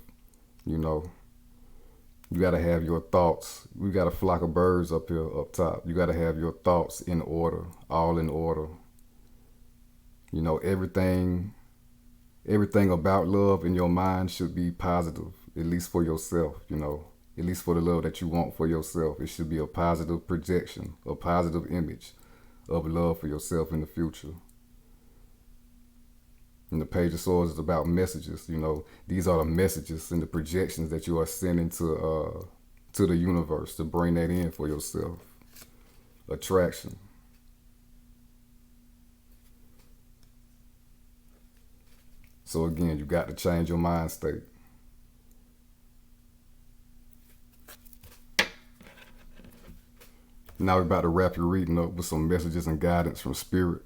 You got to have your thoughts. We got a flock of birds up here, up top. You got to have your thoughts in order, all in order. Everything about love in your mind should be positive, at least for yourself, at least for the love that you want for yourself. It should be a positive projection, a positive image of love for yourself in the future. And the Page of Swords is about messages. These are the messages and the projections that you are sending to the universe to bring that in for yourself. Attraction. So again, you got to change your mind state. Now we're about to wrap your reading up with some messages and guidance from Spirit.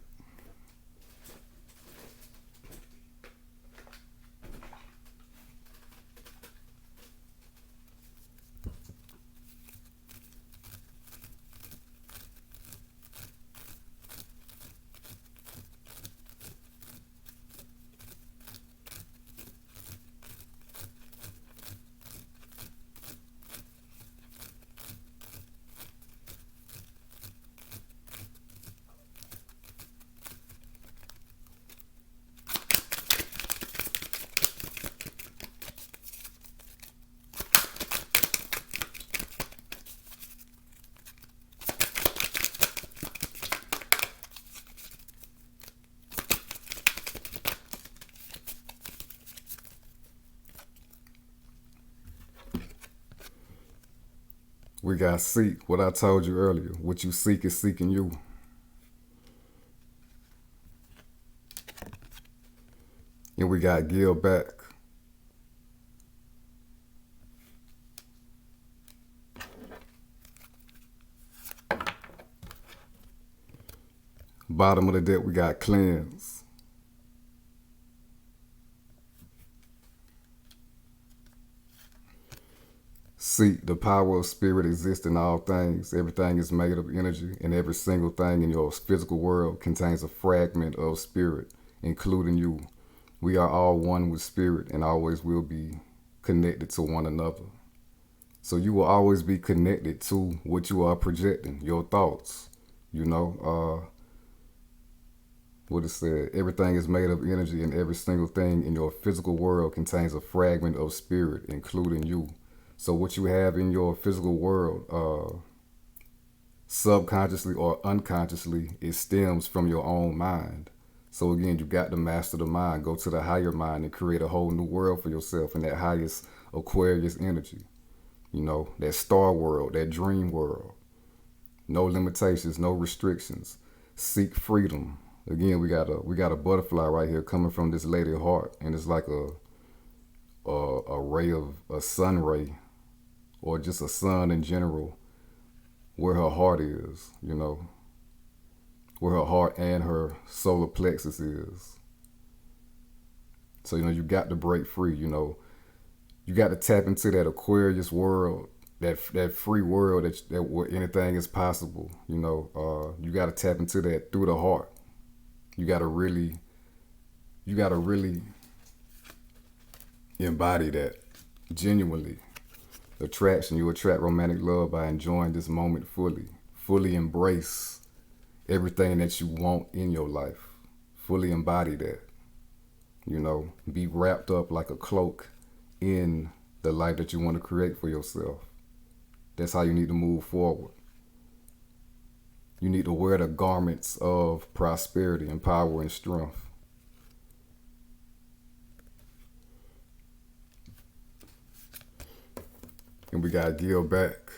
We got seek, what I told you earlier. What you seek is seeking you. And we got give back. Bottom of the deck, we got cleanse. See, the power of spirit exists in all things. Everything is made of energy, and every single thing in your physical world contains a fragment of spirit, including you. We are all one with spirit and always will be connected to one another. So you will always be connected to what you are projecting, your thoughts. What it said, everything is made of energy, and every single thing in your physical world contains a fragment of spirit, including you. So what you have in your physical world, subconsciously or unconsciously, it stems from your own mind. So again, you got to master the mind, go to the higher mind and create a whole new world for yourself in that highest Aquarius energy. that star world, that dream world. No limitations, no restrictions. Seek freedom. Again, we got a butterfly right here coming from this lady heart, and it's like a ray of a sun ray, or just a sun in general, where her heart is, where her heart and her solar plexus is. So you got to break free. You got to tap into that Aquarius world, that free world that where anything is possible. You got to tap into that through the heart. You got to really embody that genuinely. Attraction. You attract romantic love by enjoying this moment fully. Fully embrace everything that you want in your life. Fully embody that. Be wrapped up like a cloak in the life that you want to create for yourself. That's how you need to move forward. You need to wear the garments of prosperity and power and strength. And we got to give back.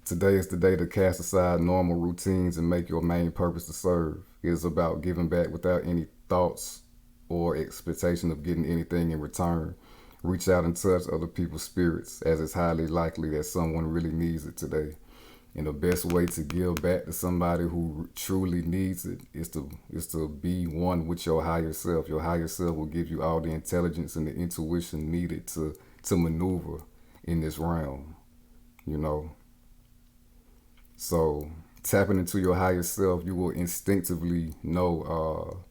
Today is the day to cast aside normal routines and make your main purpose to serve. It is about giving back without any thoughts or expectation of getting anything in return. Reach out and touch other people's spirits, as it's highly likely that someone really needs it today. And the best way to give back to somebody who truly needs it is to be one with your higher self. Your higher self will give you all the intelligence and the intuition needed to maneuver in this realm, So tapping into your higher self, you will instinctively know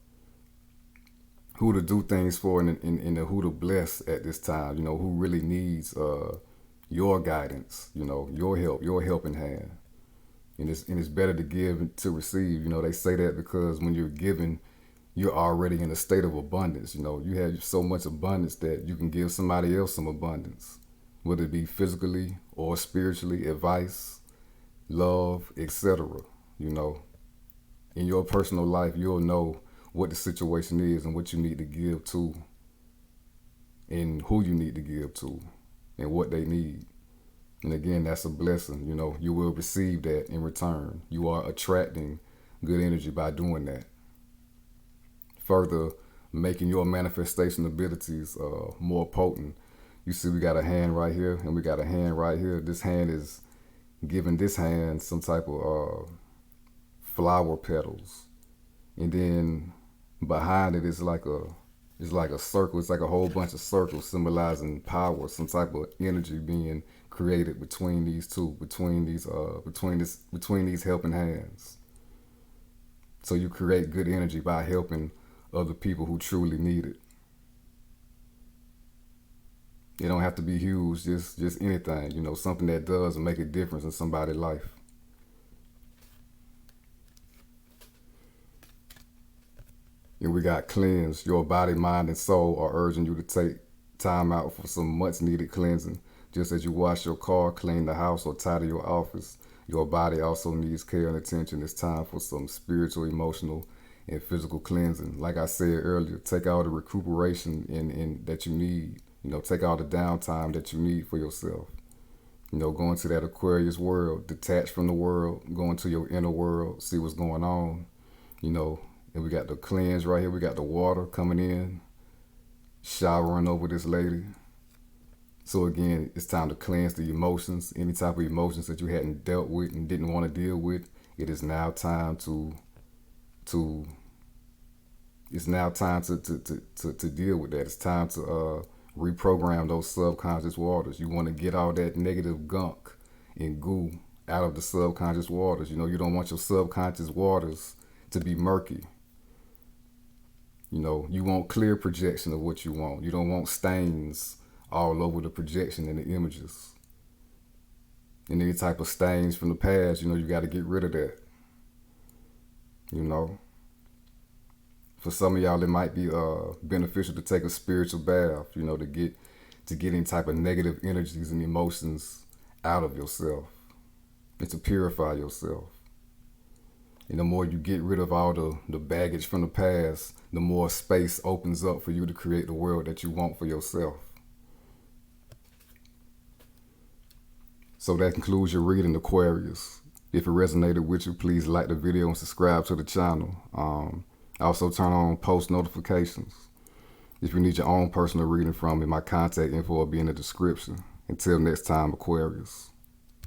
who to do things for and who to bless at this time, who really needs your guidance, your help, your helping hand. And it's better to give to receive. They say that because when you're giving, you're already in a state of abundance. You have so much abundance that you can give somebody else some abundance, whether it be physically or spiritually, advice, love, etc. In your personal life, you'll know what the situation is and what you need to give to, and who you need to give to, and what they need. And again, that's a blessing. You will receive that in return. You are attracting good energy by doing that. Further, making your manifestation abilities more potent. You see, we got a hand right here, and we got a hand right here. This hand is giving this hand some type of flower petals, and then behind it is like a circle. It's like a whole bunch of circles symbolizing power, some type of energy being created between these two, between these helping hands. So you create good energy by helping other people who truly need it. It don't have to be huge, just anything, something that does make a difference in somebody's life. And we got cleanse. Your body, mind, and soul are urging you to take time out for some much needed cleansing. Just as you wash your car, clean the house, or tidy your office, your body also needs care and attention. It's time for some spiritual, emotional, and physical cleansing. Like I said earlier, take all the recuperation in that you need. Take all the downtime that you need for yourself. Go into that Aquarius world, detach from the world, go into your inner world, see what's going on. And we got the cleanse right here. We got the water coming in, showering over this lady. So again, it's time to cleanse the emotions, any type of emotions that you hadn't dealt with and didn't want to deal with. It is now time to deal with that. It's time to reprogram those subconscious waters. You want to get all that negative gunk and goo out of the subconscious waters. You don't want your subconscious waters to be murky. You want clear projection of what you want. You don't want stains all over the projection and the images. And any type of stains from the past, you got to get rid of that. For some of y'all, it might be beneficial to take a spiritual bath, to get any type of negative energies and emotions out of yourself and to purify yourself. And the more you get rid of all the baggage from the past, the more space opens up for you to create the world that you want for yourself. So that concludes your reading, Aquarius. If it resonated with you, please like the video and subscribe to the channel. Also turn on post notifications. If you need your own personal reading from me, my contact info will be in the description. Until next time, Aquarius.